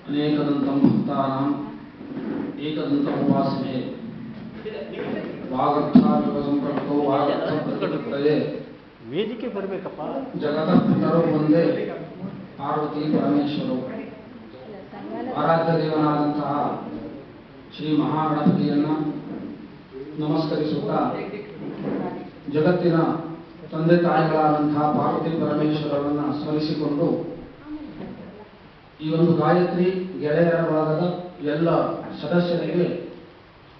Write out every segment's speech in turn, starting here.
ಅನೇಕದಂತಂ ಭಕ್ತಾನಾಂ ಏಕದಂತಮುಪಾಸ್ಮಹೇ ವಾಗರ್ಥಾವಿವ ಸಂಪ್ರಕ್ತೋ ವಾಗರ್ಥ ಪ್ರತಿಪತ್ತಯೇ ವೇದಿಕೆ ಬರಬೇಕಪ್ಪ. ಜಗತಃ ಪಿತರೋ ಒಂದೇ ಪಾರ್ವತಿ ಪರಮೇಶ್ವರರು. ಆರಾಧ್ಯ ದೇವನಾದಂತಹ ಶ್ರೀ ಮಹಾಗಣಪತಿಯನ್ನು ನಮಸ್ಕರಿಸುತ್ತಾ ಜಗತ್ತಿನ ತಂದೆ ತಾಯಿಗಳಾದಂತಹ ಪಾರ್ವತಿ ಪರಮೇಶ್ವರರನ್ನು ಸ್ಮರಿಸಿಕೊಂಡು ಈ ಒಂದು ಗಾಯತ್ರಿ ಗೆಳೆಯರ ಬಳಗದ ಎಲ್ಲ ಸದಸ್ಯರಿಗೆ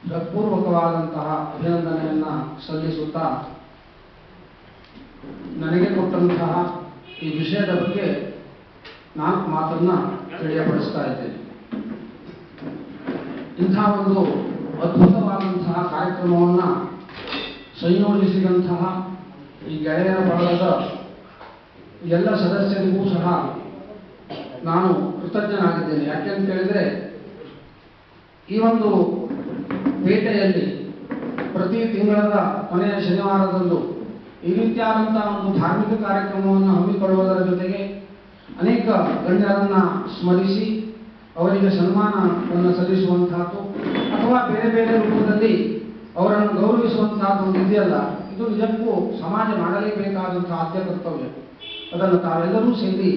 ಹೃತ್ಪೂರ್ವಕವಾದಂತಹ ಅಭಿನಂದನೆಯನ್ನು ಸಲ್ಲಿಸುತ್ತಾ ನನಗೆ ಕೊಟ್ಟಂತಹ ಈ ವಿಷಯದ ಬಗ್ಗೆ 4 ಮಾತನ್ನು ತಿಳಿಯಪಡಿಸ್ತಾ ಇದ್ದೇನೆ. ಇಂಥ ಒಂದು ಅದ್ಭುತವಾದಂತಹ ಕಾರ್ಯಕ್ರಮವನ್ನು ಸಂಯೋಜಿಸಿದಂತಹ ಈ ಗೆಳೆಯರ ಬಳಗದ ಎಲ್ಲ ಸದಸ್ಯರಿಗೂ ಸಹ ನಾನು ಕೃತಜ್ಞನಾಗಿದ್ದೇನೆ. ಯಾಕೆಂತ ಹೇಳಿದರೆ ಈ ಒಂದು ಪೇಟೆಯಲ್ಲಿ ಪ್ರತಿ ತಿಂಗಳ ಕೊನೆಯ ಶನಿವಾರದಂದು ಈ ರೀತಿಯಾದಂತಹ ಒಂದು ಧಾರ್ಮಿಕ ಕಾರ್ಯಕ್ರಮವನ್ನು ಹಮ್ಮಿಕೊಳ್ಳುವುದರ ಜೊತೆಗೆ ಅನೇಕ ಗಣ್ಯರನ್ನು ಸ್ಮರಿಸಿ ಅವರಿಗೆ ಸನ್ಮಾನವನ್ನು ಸಲ್ಲಿಸುವಂತಹದ್ದು ಅಥವಾ ಬೇರೆ ಬೇರೆ ರೂಪದಲ್ಲಿ ಅವರನ್ನು ಗೌರವಿಸುವಂತಹದ್ದು ಒಂದು ಇದೆಯಲ್ಲ, ಇದು ನಿಜಕ್ಕೂ ಸಮಾಜ ಮಾಡಲೇಬೇಕಾದಂತಹ ಆದ್ಯ ಕರ್ತವ್ಯ. ಅದನ್ನು ತಾವೆಲ್ಲರೂ ಸೇರಿ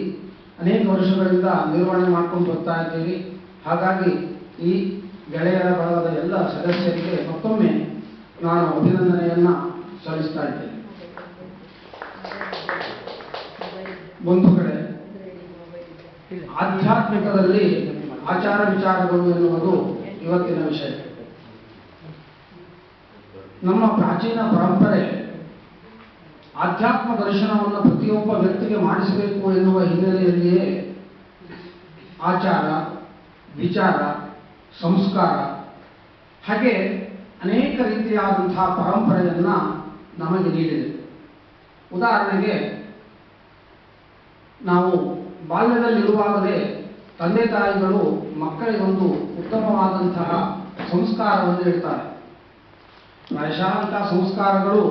ಅನೇಕ ವರ್ಷಗಳಿಂದ ನಿರ್ವಹಣೆ ಮಾಡಿಕೊಂಡು ಬರ್ತಾ ಇದ್ದೀರಿ. ಹಾಗಾಗಿ ಈ ಗೆಳೆಯರ ಬಳಗದ ಎಲ್ಲ ಸದಸ್ಯರಿಗೆ ಮತ್ತೊಮ್ಮೆ ನಾನು ಅಭಿನಂದನೆಯನ್ನು ಸಲ್ಲಿಸ್ತಾ ಇದ್ದೇನೆ. ಬಂಧುಗಳೇ, ಆಧ್ಯಾತ್ಮಿಕದಲ್ಲಿ ಆಚಾರ ವಿಚಾರಗಳು ಎನ್ನುವುದು ಇವತ್ತಿನ ವಿಷಯ. ನಮ್ಮ ಪ್ರಾಚೀನ ಪರಂಪರೆ ಆಧ್ಯಾತ್ಮ ದರ್ಶನವನ್ನು ಪ್ರತಿಯೊಬ್ಬ ವ್ಯಕ್ತಿಗೆ ಮಾಡಿಸಬೇಕು ಎನ್ನುವ ಹಿನ್ನೆಲೆಯಲ್ಲಿಯೇ ಆಚಾರ, ವಿಚಾರ, ಸಂಸ್ಕಾರ ಹಾಗೆ ಅನೇಕ ರೀತಿಯಾದಂತಹ ಪರಂಪರೆಯನ್ನು ನಮಗೆ ನೀಡಿದೆ. ಉದಾಹರಣೆಗೆ, ನಾವು ಬಾಲ್ಯದಲ್ಲಿರುವಾಗಲೇ ತಂದೆ ತಾಯಿಗಳು ಮಕ್ಕಳಿಗೊಂದು ಉತ್ತಮವಾದಂತಹ ಸಂಸ್ಕಾರವನ್ನು ನೀಡ್ತಾರೆ. ಪ್ರಾಯಶಃ ಅಂತಹ ಸಂಸ್ಕಾರಗಳು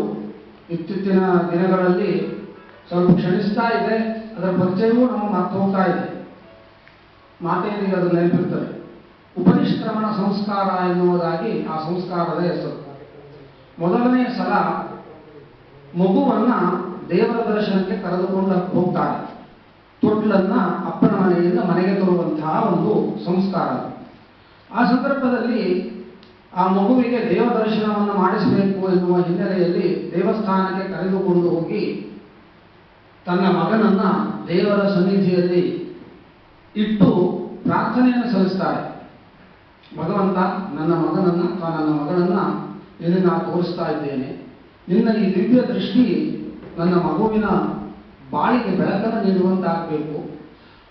ಇತ್ತೀಚಿನ ದಿನಗಳಲ್ಲಿ ಸ್ವಲ್ಪ ಕ್ಷಣಿಸ್ತಾ ಇದೆ. ಅದರ ಪರಿಚಯವೂ ನಮಗೆ ಮರ್ತು ಹೋಗ್ತಾ ಇದೆ. ಮಾತೆಯರಿಗೆ ಅದು ನೆನಪಿರ್ತದೆ. ಉಪನಿಷ್ಕ್ರಮಣ ಸಂಸ್ಕಾರ ಎನ್ನುವುದಾಗಿ ಆ ಸಂಸ್ಕಾರದ ಹೆಸರು. ಮೊದಲನೇ ಸಲ ಮಗುವನ್ನ ದೇವರ ದರ್ಶನಕ್ಕೆ ಕರೆದುಕೊಂಡು ಹೋಗ್ತಾರೆ. ತೊಟ್ಲನ್ನ ಅಪ್ಪನ ಮನೆಯಿಂದ ಮನೆಗೆ ತರುವಂತಹ ಒಂದು ಸಂಸ್ಕಾರ. ಆ ಸಂದರ್ಭದಲ್ಲಿ ಆ ಮಗುವಿಗೆ ದೇವ ದರ್ಶನವನ್ನು ಮಾಡಿಸಬೇಕು ಎನ್ನುವ ಹಿನ್ನೆಲೆಯಲ್ಲಿ ದೇವಸ್ಥಾನಕ್ಕೆ ಕರೆದುಕೊಂಡು ಹೋಗಿ ತನ್ನ ಮಗನನ್ನ ದೇವರ ಸನ್ನಿಧಿಯಲ್ಲಿ ಇಟ್ಟು ಪ್ರಾರ್ಥನೆಯನ್ನು ಸಲ್ಲಿಸ್ತಾರೆ. ಭಗವಂತ, ನನ್ನ ಮಗಳನ್ನ ನಿನಗೆ ನಾನು ತೋರಿಸ್ತಾ ಇದ್ದೇನೆ. ನಿನ್ನ ಈ ದಿವ್ಯ ದೃಷ್ಟಿ ನನ್ನ ಮಗುವಿನ ಬಾಳಿಗೆ ಬೆಳಕನ್ನು ನೀಡುವಂತಾಗಬೇಕು.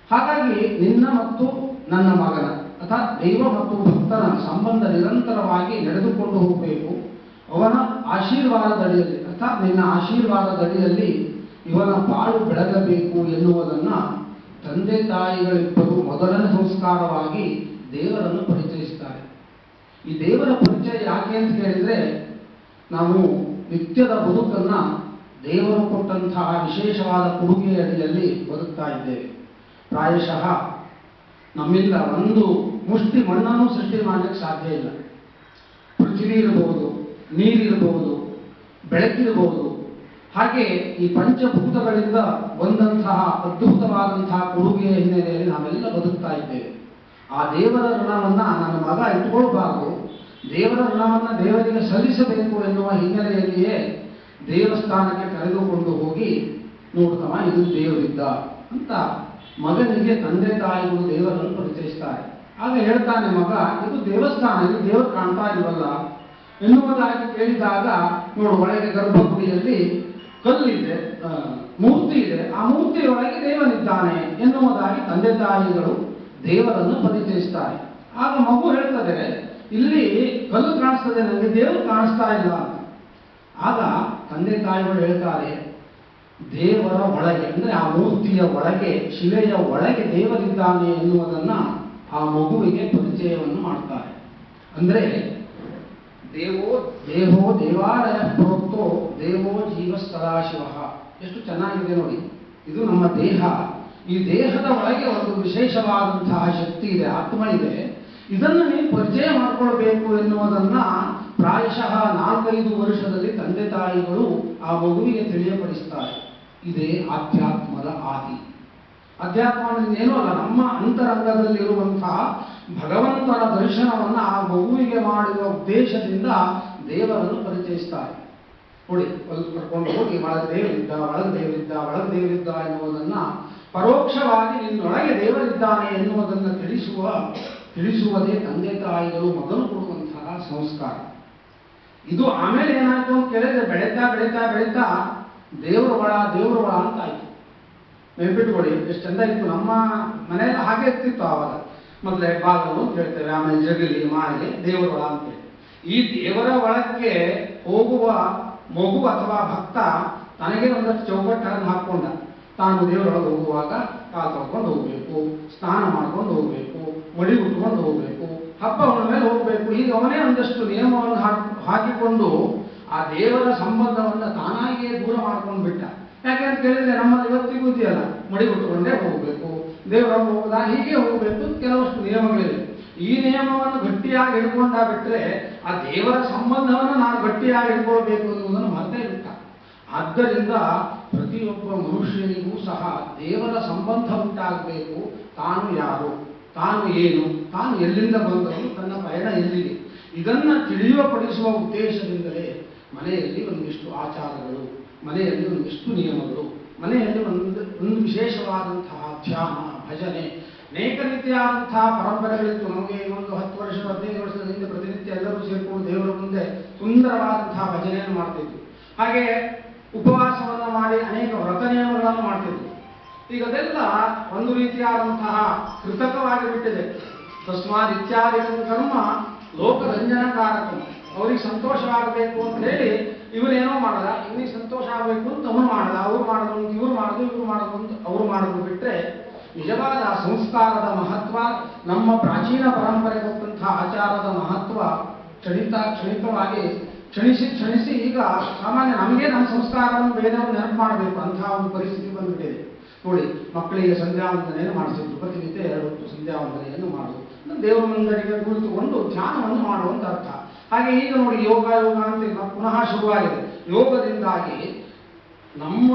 ಹಾಗಾಗಿ ನಿನ್ನ ಮತ್ತು ನನ್ನ ಮಗನ ಅಥವಾ ದೈವ ಮತ್ತು ಭಕ್ತನ ಸಂಬಂಧ ನಿರಂತರವಾಗಿ ನಡೆದುಕೊಂಡು ಹೋಗಬೇಕು. ಅವನ ಆಶೀರ್ವಾದದಡಿಯಲ್ಲಿ ಅರ್ಥಾತ್ ನಿನ್ನ ಆಶೀರ್ವಾದದಡಿಯಲ್ಲಿ ಇವನ ಬಾಳು ಬೆಳಗಬೇಕು ಎನ್ನುವುದನ್ನು ತಂದೆ ತಾಯಿಗಳಿಬ್ಬರು ಮೊದಲನೇ ಸಂಸ್ಕಾರವಾಗಿ ದೇವರನ್ನು ಪರಿಚಯಿಸ್ತಾರೆ. ಈ ದೇವರ ಪರಿಚಯ ಯಾಕೆ ಅಂತ ಕೇಳಿದರೆ, ನಾವು ನಿತ್ಯದ ಬದುಕನ್ನು ದೇವರು ಕೊಟ್ಟಂತಹ ವಿಶೇಷವಾದ ಕೊಡುಗೆಯ ಅಡಿಯಲ್ಲಿ ಬದುಕ್ತಾ ಇದ್ದೇವೆ. ಪ್ರಾಯಶಃ ನಮ್ಮಿಂದ ಒಂದು ಮುಷ್ಟಿ ಮಣ್ಣನ್ನು ಸೃಷ್ಟಿ ಮಾಡಲಿಕ್ಕೆ ಸಾಧ್ಯ ಇಲ್ಲ. ಪೃಥ್ವಿ ಇರಬಹುದು, ನೀರಿರಬಹುದು, ಬೆಳಕಿರಬಹುದು. ಹಾಗೆ ಈ ಪಂಚಭೂತಗಳಿಂದ ಬಂದಂತಹ ಅದ್ಭುತವಾದಂತಹ ಕೊಡುಗೆಯ ಹಿನ್ನೆಲೆಯಲ್ಲಿ ನಾವೆಲ್ಲ ಬದುಕ್ತಾ ಇದ್ದೇವೆ. ಆ ದೇವರ ಋಣವನ್ನು ನನ್ನ ಮಗ ಇಟ್ಕೊಳ್ಬಾರ್ದು, ದೇವರ ಋಣವನ್ನು ದೇವರಿಗೆ ಸಲ್ಲಿಸಬೇಕು ಎನ್ನುವ ಹಿನ್ನೆಲೆಯಲ್ಲಿಯೇ ದೇವಸ್ಥಾನಕ್ಕೆ ಕರೆದುಕೊಂಡು ಹೋಗಿ, ನೋಡ್ತಮ್ಮ ಇದು ದೇವರಿದ್ದ ಅಂತ ಮಗನಿಗೆ ತಂದೆ ತಾಯಿಗಳು ದೇವರನ್ನು ಪರಿಚಯಿಸ್ತಾರೆ. ಆಗ ಹೇಳ್ತಾನೆ ಮಗ, ಇದು ದೇವಸ್ಥಾನ, ಇದು ದೇವರು ಕಾಣ್ತಾ ಇಲ್ವಲ್ಲ ಎನ್ನುವುದಾಗಿ ಕೇಳಿದಾಗ, ನೋಡು ಒಳಗೆ ಗರ್ಭಗುಡಿಯಲ್ಲಿ ಕಲ್ಲಿದೆ, ಮೂರ್ತಿ ಇದೆ, ಆ ಮೂರ್ತಿಯೊಳಗೆ ದೇವನಿದ್ದಾನೆ ಎನ್ನುವುದಾಗಿ ತಂದೆ ತಾಯಿಗಳು ದೇವರನ್ನು ಪರಿಚಯಿಸ್ತಾರೆ. ಆಗ ಮಗು ಹೇಳ್ತದೆ, ಇಲ್ಲಿ ಕಲ್ಲು ಕಾಣಿಸ್ತದೆ, ನನಗೆ ದೇವರು ಕಾಣಿಸ್ತಾ ಇಲ್ಲ ಅಂತ. ಆಗ ತಂದೆ ತಾಯಿಗಳು ಹೇಳ್ತಾರೆ, ದೇವರ ಒಳಗೆ ಅಂದರೆ ಆ ಮೂರ್ತಿಯ ಒಳಗೆ, ಶಿಲೆಯ ಒಳಗೆ ದೇವರಿದ್ದಾನೆ ಎನ್ನುವುದನ್ನ ಆ ಮಗುವಿಗೆ ಪರಿಚಯವನ್ನು ಮಾಡ್ತಾರೆ. ಅಂದರೆ ದೇವೋ ದೇವಾಲಯ ಪ್ರೋಕ್ತೋ ದೇವೋ ಜೀವ ಸದಾಶಿವ. ಎಷ್ಟು ಚೆನ್ನಾಗಿದೆ ನೋಡಿ. ಇದು ನಮ್ಮ ದೇಹ. ಈ ದೇಹದ ಒಳಗೆ ಒಂದು ವಿಶೇಷವಾದಂತಹ ಶಕ್ತಿ ಇದೆ, ಆತ್ಮ ಇದೆ. ಇದನ್ನು ನೀನು ಪರಿಚಯ ಮಾಡಿಕೊಳ್ಬೇಕು ಎನ್ನುವುದನ್ನ ಪ್ರಾಯಶಃ 4-5 ವರ್ಷದಲ್ಲಿ ತಂದೆ ತಾಯಿಗಳು ಆ ಮಗುವಿಗೆ ತಿಳಿಯಪಡಿಸ್ತಾರೆ. ಇದೇ ಆಧ್ಯಾತ್ಮದ ಆದಿ. ಅಧ್ಯಾತ್ಮ ಅಂದ್ರೆ ಏನೂ ಅಲ್ಲ, ನಮ್ಮ ಅಂತರಂಗದಲ್ಲಿರುವಂತಹ ಭಗವಂತನ ದರ್ಶನವನ್ನು ಆ ಮಗುವಿಗೆ ಮಾಡುವ ಉದ್ದೇಶದಿಂದ ದೇವರನ್ನು ಪರಿಚಯಿಸ್ತಾರೆ. ನೋಡಿ, ಕರ್ಕೊಂಡು ಹೋಗಿ ಒಳಗೆ ದೇವರಿದ್ದ, ಒಳಗೆ ದೇವರಿದ್ದ, ಒಳಗೆ ದೇವರಿದ್ದ ಎನ್ನುವುದನ್ನ ಪರೋಕ್ಷವಾಗಿ ನಿನ್ನೊಳಗೆ ದೇವರಿದ್ದಾನೆ ಎನ್ನುವುದನ್ನು ತಿಳಿಸುವುದೇ ತಂದೆ ತಾಯಿಗಳು ಮೊದಲು ಕೊಡುವಂತಹ ಸಂಸ್ಕಾರ. ಇದು ಆಮೇಲೆ ಏನಾಯ್ತು ಅಂತ ಕೇಳಿದ್ರೆ ಬೆಳೀತಾ ಬೆಳೀತಾ ಬೆಳೀತಾ ದೇವರ ಒಳ ಅಂತ ಆಯ್ತು. ನೆನ್ಪಿಟ್ಕೊಳ್ಳಿ, ಎಷ್ಟು ಚಂದ ಇತ್ತು ನಮ್ಮ ಮನೆಯಲ್ಲಿ, ಹಾಗೆ ಇರ್ತಿತ್ತು ಆವಾಗ. ಮೊದಲೇ ಬಾಗಲು ಅಂತ ಹೇಳ್ತೇವೆ, ಆಮೇಲೆ ಜಗಲಿ, ಮಾಳಿಗೆ, ದೇವರ ಒಳ ಅಂತೇಳಿ. ಈ ದೇವರ ಒಳಕ್ಕೆ ಹೋಗುವ ಮಗು ಅಥವಾ ಭಕ್ತ ತನಗೆ ಒಂದಷ್ಟು ಚೌಕಟ್ಟನ್ನು ಹಾಕೊಂಡ. ತಾನು ದೇವರೊಳಗೆ ಹೋಗುವಾಗ ಕಾಲು ತೊಳ್ಕೊಂಡು ಹೋಗ್ಬೇಕು, ಸ್ನಾನ ಮಾಡ್ಕೊಂಡು ಹೋಗ್ಬೇಕು, ಮಡಿ ಉಟ್ಕೊಂಡು ಹೋಗ್ಬೇಕು, ಹಬ್ಬ ಮೇಲೆ ಹೋಗ್ಬೇಕು. ಈಗ ಅವನೇ ಒಂದಷ್ಟು ನಿಯಮವನ್ನು ಹಾಕಿಕೊಂಡು ಆ ದೇವರ ಸಂಬಂಧವನ್ನು ತಾನಾಗಿಯೇ ದೂರ ಮಾಡ್ಕೊಂಡು ಬಿಟ್ಟ. ಯಾಕೆಂತ ಕೇಳಿದ್ರೆ ನಮ್ಮಲ್ಲಿ ಇವತ್ತಿಗೂ ಇದೆಯಲ್ಲ, ಮಡಿ ಉಟ್ಕೊಂಡೇ ಹೋಗ್ಬೇಕು, ದೇವರೊಳಗೆ ಹೋಗೋದಾ ಹೀಗೆ ಹೋಗ್ಬೇಕು, ಕೆಲವಷ್ಟು ನಿಯಮಗಳಿವೆ. ಈ ನಿಯಮವನ್ನು ಗಟ್ಟಿಯಾಗಿ ಹಿಡ್ಕೊಂಡ ಬಿಟ್ರೆ ಆ ದೇವರ ಸಂಬಂಧವನ್ನು ನಾನು ಗಟ್ಟಿಯಾಗಿ ಹಿಡ್ಕೊಳ್ಬೇಕು ಎನ್ನುವುದನ್ನು ಮರ್ತೇ ಬಿಟ್ಟ. ಆದ್ದರಿಂದ ಪ್ರತಿಯೊಬ್ಬ ಮನುಷ್ಯನಿಗೂ ಸಹ ದೇವರ ಸಂಬಂಧ ಉಂಟಾಗಬೇಕು. ತಾನು ಯಾರು, ತಾನು ಏನು, ತಾನು ಎಲ್ಲಿಂದ ಬಂದವನು, ತನ್ನ ಪಯಣ ಎಲ್ಲಿಗೆ, ಇದನ್ನು ತಿಳಿಯಪಡಿಸುವ ಉದ್ದೇಶದಿಂದಲೇ ಮನೆಯಲ್ಲಿ ಒಂದಿಷ್ಟು ಆಚಾರಗಳು, ಮನೆಯಲ್ಲಿ ಒಂದಿಷ್ಟು ನಿಯಮಗಳು, ಮನೆಯಲ್ಲಿ ಒಂದು ವಿಶೇಷವಾದಂತಹ ಧ್ಯಾನ, ಭಜನೆ, ಅನೇಕ ರೀತಿಯಾದಂತಹ ಪರಂಪರೆಗಳಿತ್ತು. ನಮಗೆ ಒಂದು 10 ವರ್ಷ 15 ವರ್ಷದ ಹಿಂದೆ ಪ್ರತಿನಿತ್ಯ ಎಲ್ಲರೂ ಸೇರಿಕೊಂಡು ದೇವರ ಮುಂದೆ ಸುಂದರವಾದಂತಹ ಭಜನೆಯನ್ನು ಮಾಡ್ತಿದ್ವಿ. ಹಾಗೆ ಉಪವಾಸವನ್ನು ಮಾಡಿ ಅನೇಕ ವ್ರತ ನಿಯಮಗಳನ್ನು ಮಾಡ್ತಿದ್ವಿ. ಈಗ ಅದೆಲ್ಲ ಒಂದು ರೀತಿಯಾದಂತಹ ಕೃತಕವಾಗಿ ಬಿಟ್ಟಿದೆ. ತಸ್ಮಾತ್ ಇತ್ಯಾದಿ ಕರ್ಮ ಲೋಕರಂಜನಕಾರಕ. ಅವ್ರಿಗೆ ಸಂತೋಷವಾಗಬೇಕು ಅಂತ ಹೇಳಿ ಇವರೇನೋ ಮಾಡಲ್ಲ, ಇವನಿಗೆ ಸಂತೋಷ ಆಗಬೇಕು ಅಂತ ಅವನು ಮಾಡಲ್ಲ, ಅವ್ರು ಮಾಡೋದು ಇವ್ರು ಮಾಡೋದು, ಇವ್ರು ಮಾಡೋದು ಅಂತ ಅವ್ರು ಮಾಡೋದು ಬಿಟ್ಟರೆ ನಿಜವಾದ ಸಂಸ್ಕಾರದ ಮಹತ್ವ, ನಮ್ಮ ಪ್ರಾಚೀನ ಪರಂಪರೆ ಕೊಟ್ಟಂತಹ ಆಚಾರದ ಮಹತ್ವ ಕ್ಷಣಿತವಾಗಿ ಕ್ಷಣಿಸಿ ಈಗ ಸಾಮಾನ್ಯ ನಮಗೆ ನಮ್ಮ ಸಂಸ್ಕಾರವನ್ನು ಬೇರೆಯವರು ನೆನಪು ಮಾಡಬೇಕು ಅಂತಹ ಒಂದು ಪರಿಸ್ಥಿತಿ ಬಂದ್ಬಿಟ್ಟಿದೆ. ನೋಡಿ, ಮಕ್ಕಳಿಗೆ ಸಂಧ್ಯಾವಂದನೆಯನ್ನು ಮಾಡಿಸಿದ್ರು, ಪ್ರತಿನಿತ್ಯ 2 ಹೊತ್ತು ಸಂಧ್ಯಾವಂದನೆಯನ್ನು ಮಾಡುವುದು, ದೇವರ ಮುಂದರಿಗೆ ಕುಳಿತುಕೊಂಡು ಧ್ಯಾನವನ್ನು ಮಾಡುವಂತ ಅರ್ಥ. ಹಾಗೆ ಈಗ ನೋಡಿ, ಯೋಗ ಅಂತ ಪುನಃ ಶುರುವಾಗಿದೆ. ಯೋಗದಿಂದಾಗಿ ನಮ್ಮ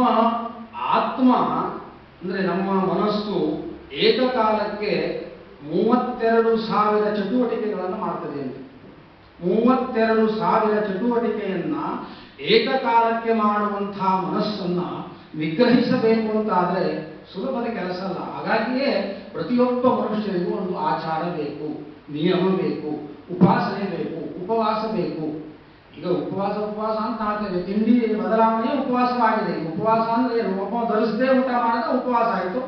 ಆತ್ಮ ಅಂದ್ರೆ ನಮ್ಮ ಮನಸ್ಸು ಏಕಕಾಲಕ್ಕೆ 32,000 ಚಟುವಟಿಕೆಗಳನ್ನು ಮಾಡ್ತದೆ ಅಂತ. 32,000 ಚಟುವಟಿಕೆಯನ್ನ ಏಕಕಾಲಕ್ಕೆ ಮಾಡುವಂತಹ ಮನಸ್ಸನ್ನ ನಿಗ್ರಹಿಸಬೇಕು ಅಂತಾದ್ರೆ ಸುಲಭದ ಕೆಲಸ ಅಲ್ಲ. ಹಾಗಾಗಿಯೇ ಪ್ರತಿಯೊಬ್ಬ ಮನುಷ್ಯನಿಗೂ ಒಂದು ಆಚಾರ ಬೇಕು, ನಿಯಮ ಬೇಕು, ಉಪಾಸನೆ ಬೇಕು, ಉಪವಾಸ ಬೇಕು. ಈಗ ಉಪವಾಸ ಅಂತ ಮಾಡ್ತೇವೆ, ತಿಂಡಿ ಬದಲಾವಣೆ ಉಪವಾಸವಾಗಿದೆ. ಉಪವಾಸ ಅಂದ್ರೆ ಒಬ್ಬ ಧರಿಸದೆ ಊಟ ಮಾಡಿದ ಉಪವಾಸ ಆಯಿತು,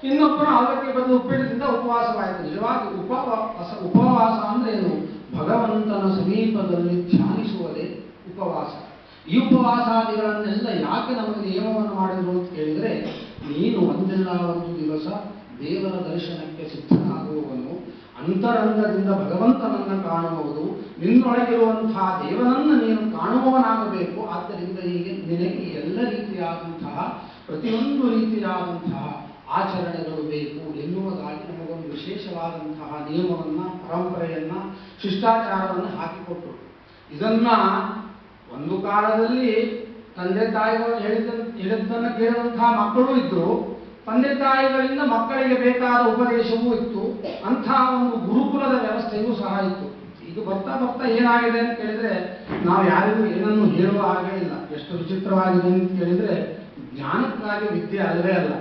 ಇನ್ನೊಬ್ಬನ ಅವಲಕ್ಕಿ ಬದಲು ಉಪ್ಪಿಟ್ಟದಿಂದ ಉಪವಾಸವಾಯಿತು. ನಿಜವಾಗಿ ಉಪವಾಸ ಅಂದ್ರೆ ಏನು? ಭಗವಂತನ ಸಮೀಪದಲ್ಲಿ ಧ್ಯಾನಿಸುವುದೇ ಉಪವಾಸ. ಈ ಉಪವಾಸಾದಿಗಳನ್ನೆಲ್ಲ ಯಾಕೆ ನಮಗೆ ನಿಯಮವನ್ನು ಮಾಡಿದ್ರು ಅಂತ ಕೇಳಿದರೆ, ನೀನು ಒಂದೆಲ್ಲ ಒಂದು ದಿವಸ ದೇವರ ದರ್ಶನಕ್ಕೆ ಸಿದ್ಧನಾಗುವವನು, ಅಂತರಂಗದಿಂದ ಭಗವಂತನನ್ನು ಕಾಣುವುದು, ನಿನ್ನೊಳಗಿರುವಂತಹ ದೇವನನ್ನು ನೀನು ಕಾಣುವವನಾಗಬೇಕು. ಆದ್ದರಿಂದ ಈಗ ನಿನಗೆ ಎಲ್ಲ ರೀತಿಯಾದಂತಹ ಪ್ರತಿಯೊಂದು ರೀತಿಯಾದಂತಹ ಆಚರಣೆಗಳು ಬೇಕು ಎನ್ನುವುದಾಗಿ ನಮಗೊಂದು ವಿಶೇಷವಾದಂತಹ ನಿಯಮವನ್ನ, ಪರಂಪರೆಯನ್ನ, ಶಿಷ್ಟಾಚಾರವನ್ನು ಹಾಕಿಕೊಟ್ಟರು. ಇದನ್ನ ಒಂದು ಕಾಲದಲ್ಲಿ ತಂದೆ ತಾಯಿಗಳು ಹೇಳಿದ್ದನ್ನು ಕೇಳುವಂತಹ ಮಕ್ಕಳು ಇದ್ರು, ತಂದೆ ತಾಯಿಗಳಿಂದ ಮಕ್ಕಳಿಗೆ ಬೇಕಾದ ಉಪದೇಶವೂ ಇತ್ತು. ಅಂತಹ ಒಂದು ಗುರುಕುಲದ ವ್ಯವಸ್ಥೆಯೂ ಸಹ ಇತ್ತು. ಈಗ ಬರ್ತಾ ಬರ್ತಾ ಏನಾಗಿದೆ ಅಂತ ಕೇಳಿದ್ರೆ, ನಾವು ಯಾರಿಗೂ ಏನನ್ನು ಹೇಳುವ ಹಾಗೆ ಇಲ್ಲ. ಎಷ್ಟು ವಿಚಿತ್ರವಾಗಿದೆ ಅಂತ ಕೇಳಿದ್ರೆ, ಜ್ಞಾನಕ್ಕಾಗಿ ವಿದ್ಯೆ ಅಲ್ಲವೇ ಅಲ್ಲ,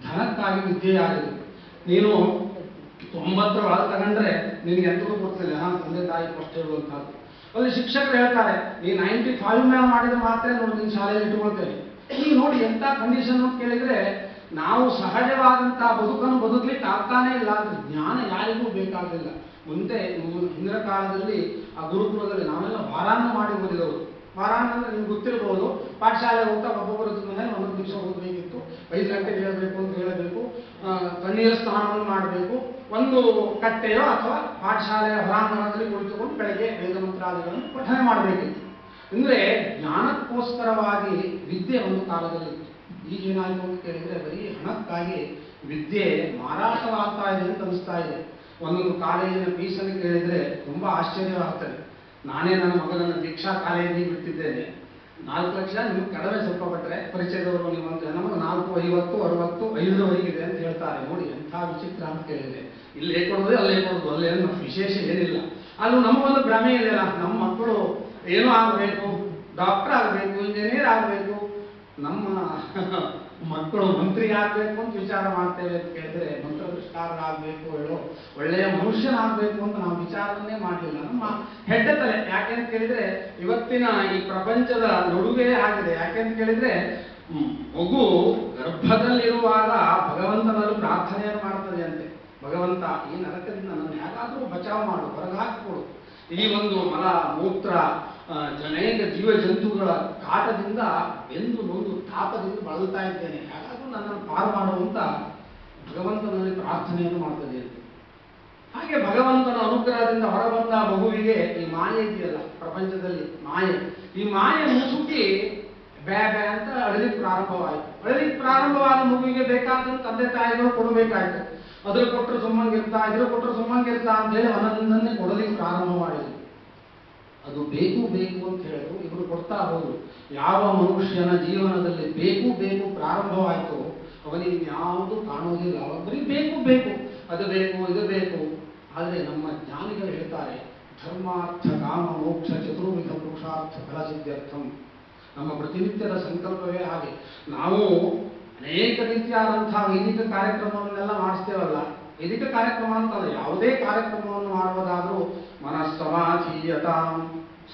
ಧನಕ್ಕಾಗಿ ವಿದ್ಯೆಯಾಗಿದೆ. ನೀನು 90 ಒಳಗೆ ತಗೊಂಡ್ರೆ ನಿನಗೆ ಎಂತೂ ಗೊತ್ತಿಲ್ಲ, ನಾನು ತಂದೆ ತಾಯಿ ಫಸ್ಟ್ ಹೇಳುವಂಥದ್ದು. ಅಲ್ಲಿ ಶಿಕ್ಷಕರು ಹೇಳ್ತಾರೆ, ನೀ 95 ಮೇಲೆ ಮಾಡಿದ್ರೆ ಮಾತ್ರ ನೋಡಿ ನಿನ್ನ ಶಾಲೆಯಲ್ಲಿ ಇಟ್ಟುಕೊಳ್ತೇವೆ. ಈಗ ನೋಡಿ ಎಂಥ ಕಂಡೀಷನ್ ಅಂತ ಕೇಳಿದ್ರೆ, ನಾವು ಸಹಜವಾದಂತಹ ಬದುಕನ್ನು ಬದುಕಲಿಕ್ಕೆ ಆಗ್ತಾನೇ ಇಲ್ಲ. ಅಂದ್ರೆ ಜ್ಞಾನ ಯಾರಿಗೂ ಬೇಕಾಗಿಲ್ಲ. ಮುಂದೆ ಹಿಂದಿನ ಕಾಲದಲ್ಲಿ ಆ ಗುರುಕುಲದಲ್ಲಿ ನಾವೆಲ್ಲ ವಾರಾನ್ನ ಮಾಡಿ ಓದಿದವರು. ವಾರಾನ್ನ ಅಂದ್ರೆ ನಿಮ್ಗೆ ಗೊತ್ತಿರಬಹುದು, ಪಾಠಶಾಲೆ ಹೋಗ್ತಾ ಒಬ್ಬೊಬ್ಬರ ಮನೇಲಿ 1 ದಿವಸ ಓದಬೇಕಿತ್ತು. 5 ಗಂಟೆಗೆ ಹೇಳಬೇಕು ಅಂತ ಹೇಳಬೇಕು, ತಣ್ಣೀರ ಸ್ನಾನವನ್ನು ಮಾಡಬೇಕು, ಒಂದು ಕಟ್ಟೆಯೋ ಅಥವಾ ಪಾಠಶಾಲೆಯ ಹೊರಾಂಗಣದಲ್ಲಿ ಕುಳಿತುಕೊಂಡು ಬೆಳಗ್ಗೆ ವೇದ ಮಂತ್ರಾದಿಗಳನ್ನು ಪಠನೆ ಮಾಡಬೇಕಿತ್ತು. ಅಂದ್ರೆ ಜ್ಞಾನಕ್ಕೋಸ್ಕರವಾಗಿ ವಿದ್ಯೆ ಒಂದು ಕಾಲದಲ್ಲಿ ಈಗ ಏನಾಯ್ತು ಅಂತ ಕೇಳಿದ್ರೆ ಬರೀ ಹಣಕ್ಕಾಗಿ ವಿದ್ಯೆ ಮಾರಾಟವಾಗ್ತಾ ಇದೆ ಅಂತ ಅನಿಸ್ತಾ ಇದೆ. ಒಂದೊಂದು ಕಾಲೇಜಿನ ಫೀಸನ್ನು ಕೇಳಿದ್ರೆ ತುಂಬಾ ಆಶ್ಚರ್ಯವಾಗ್ತದೆ. ನಾನೇ ನನ್ನ ಮಗನನ್ನು ದೀಕ್ಷಾ ಕಾಲೇಜಿಗೆ ಬಿಟ್ಟಿದ್ದೇನೆ. 4 ಲಕ್ಷ ನಿಮ್ಗೆ ಕಡಿಮೆ ಸ್ವಲ್ಪ ಪಟ್ಟರೆ ಪರಿಚಯದವರು ನೀವು ಅಂತ ನಮಗೆ 450 60 5ವರೆಗಿದೆ ಅಂತ ಹೇಳ್ತಾರೆ. ನೋಡಿ ಎಂಥ ವಿಚಿತ್ರ ಅಂತ ಕೇಳಿದ್ರೆ ಇಲ್ಲೇ ಕೊಡೋದು ಅಲ್ಲೇ ಕೊಡೋದು, ಅಲ್ಲೇ ವಿಶೇಷ ಏನಿಲ್ಲ. ಅದು ನಮಗೊಂದು ಭ್ರಮೆ ಇದೆಯಲ್ಲ, ನಮ್ಮ ಮಕ್ಕಳು ಏನೋ ಆಗಬೇಕು, ಡಾಕ್ಟರ್ ಆಗಬೇಕು, ಇಂಜಿನಿಯರ್ ಆಗಬೇಕು, ನಮ್ಮ ಮಕ್ಕಳು ಮಂತ್ರಿ ಆಗಬೇಕು ಅಂತ ವಿಚಾರ ಮಾಡ್ತೇವೆ ಅಂತ ಕೇಳಿದ್ರೆ ಮಂತ್ರದೃಷ್ಟಾರರಾಗಬೇಕು, ಹೇಳೋ ಒಳ್ಳೆಯ ಮನುಷ್ಯನಾಗಬೇಕು ಅಂತ ನಾವು ವಿಚಾರವನ್ನೇ ಮಾಡಲಿಲ್ಲ. ನಮ್ಮ ಹೆಡ್ಡ ತಲೆ ಯಾಕೆ ಅಂತ ಕೇಳಿದ್ರೆ ಇವತ್ತಿನ ಈ ಪ್ರಪಂಚದ ನಡುವೆ ಆಗಿದೆ. ಯಾಕೆ ಅಂತ ಕೇಳಿದ್ರೆ ಮಗು ಗರ್ಭದಲ್ಲಿರುವಾಗ ಭಗವಂತನಲ್ಲಿ ಪ್ರಾರ್ಥನೆಯನ್ನು ಮಾಡ್ತದೆ ಅಂತೆ. ಭಗವಂತ ಈ ನರಕದಿಂದ ನನ್ನ ಹೇಗಾದರೂ ಬಚಾವ್ ಮಾಡು, ಹೊರಗೆ ಹಾಕಿಕೊಡು. ಈ ಒಂದು ಮಲ ಮೂತ್ರ ಅನೇಕ ಜೀವ ಜಂತುಗಳ ಕಾಟದಿಂದ ಬೆಂದು ನೊಂದು ತಾಪದಿಂದ ಬಳಲ್ತಾ ಇದ್ದೇನೆ, ಹೇಗಾದರೂ ನನ್ನನ್ನು ಪಾರು ಮಾಡುವಂತ ಭಗವಂತನಲ್ಲಿ ಪ್ರಾರ್ಥನೆಯನ್ನು ಮಾಡ್ತದೆ ಅಂತ. ಹಾಗೆ ಭಗವಂತನ ಅನುಗ್ರಹದಿಂದ ಹೊರಬಂದ ಮಗುವಿಗೆ ಈ ಮಾಯೆ ಇದೆಯಲ್ಲ ಪ್ರಪಂಚದಲ್ಲಿ ಮಾಯೆ, ಈ ಮಾಯೆ ಮುಸುಕಿ ಬ್ಯಾ ಬ್ಯಾ ಅಂತ ಅಳಲಿಕ್ಕೆ ಪ್ರಾರಂಭವಾಯಿತು. ಅಳಲಿಕ್ಕೆ ಪ್ರಾರಂಭವಾದ ಮಗುವಿಗೆ ಬೇಕಾದಂತ ತಂದೆ ತಾಯಿಗಳು ಕೊಡಬೇಕಾಯ್ತು. ಅದ್ರ ಕೊಟ್ಟರು ಸುಮ್ಮಂಗಿರ್ತಾ, ಇದ್ರ ಕೊಟ್ಟರು ಸುಮ್ಮಂಗಿರ್ತಾ ಅಂತ ಹೇಳಿ ಮನದಿಂದನೇ ಕೊಡಲಿಕ್ಕೆ ಪ್ರಾರಂಭ ಮಾಡಿದ್ರು. ಅದು ಬೇಕು ಬೇಕು ಅಂತ ಹೇಳಿದ್ರು, ಇವರು ಕೊಡ್ತಾ ಹೋದ್ರು. ಯಾವ ಮನುಷ್ಯನ ಜೀವನದಲ್ಲಿ ಬೇಕು ಬೇಕು ಪ್ರಾರಂಭವಾಯಿತು ಅವನಿಗೆ ಯಾವುದು ಕಾಣೋದಿಲ್ಲ. ಅವರಿಗೆ ಬೇಕು ಬೇಕು, ಅದು ಬೇಕು ಇದು ಬೇಕು. ಆದರೆ ನಮ್ಮ ಜ್ಞಾನಿಗಳು ಹೇಳ್ತಾರೆ ಧರ್ಮಾರ್ಥ ಕಾಮ ಮೋಕ್ಷ ಚತುರ್ವಿಧ ಪುರುಷಾರ್ಥ ಫಲಸಿದ್ಧ್ಯರ್ಥಂ. ನಮ್ಮ ಪ್ರತಿನಿತ್ಯದ ಸಂಕಲ್ಪವೇ ಹಾಗೆ. ನಾವು ಅನೇಕ ರೀತಿಯಾದಂತಹ ವೈದಿಕ ಕಾರ್ಯಕ್ರಮವನ್ನೆಲ್ಲ ಮಾಡಿಸ್ತೇವಲ್ಲ, ವೈದಿಕ ಕಾರ್ಯಕ್ರಮ ಅಂತಲ್ಲ, ಯಾವುದೇ ಕಾರ್ಯಕ್ರಮವನ್ನು ಮಾಡುವುದಾದರೂ ಮನಸ್ಸಮಾಧೀಯತಾಂ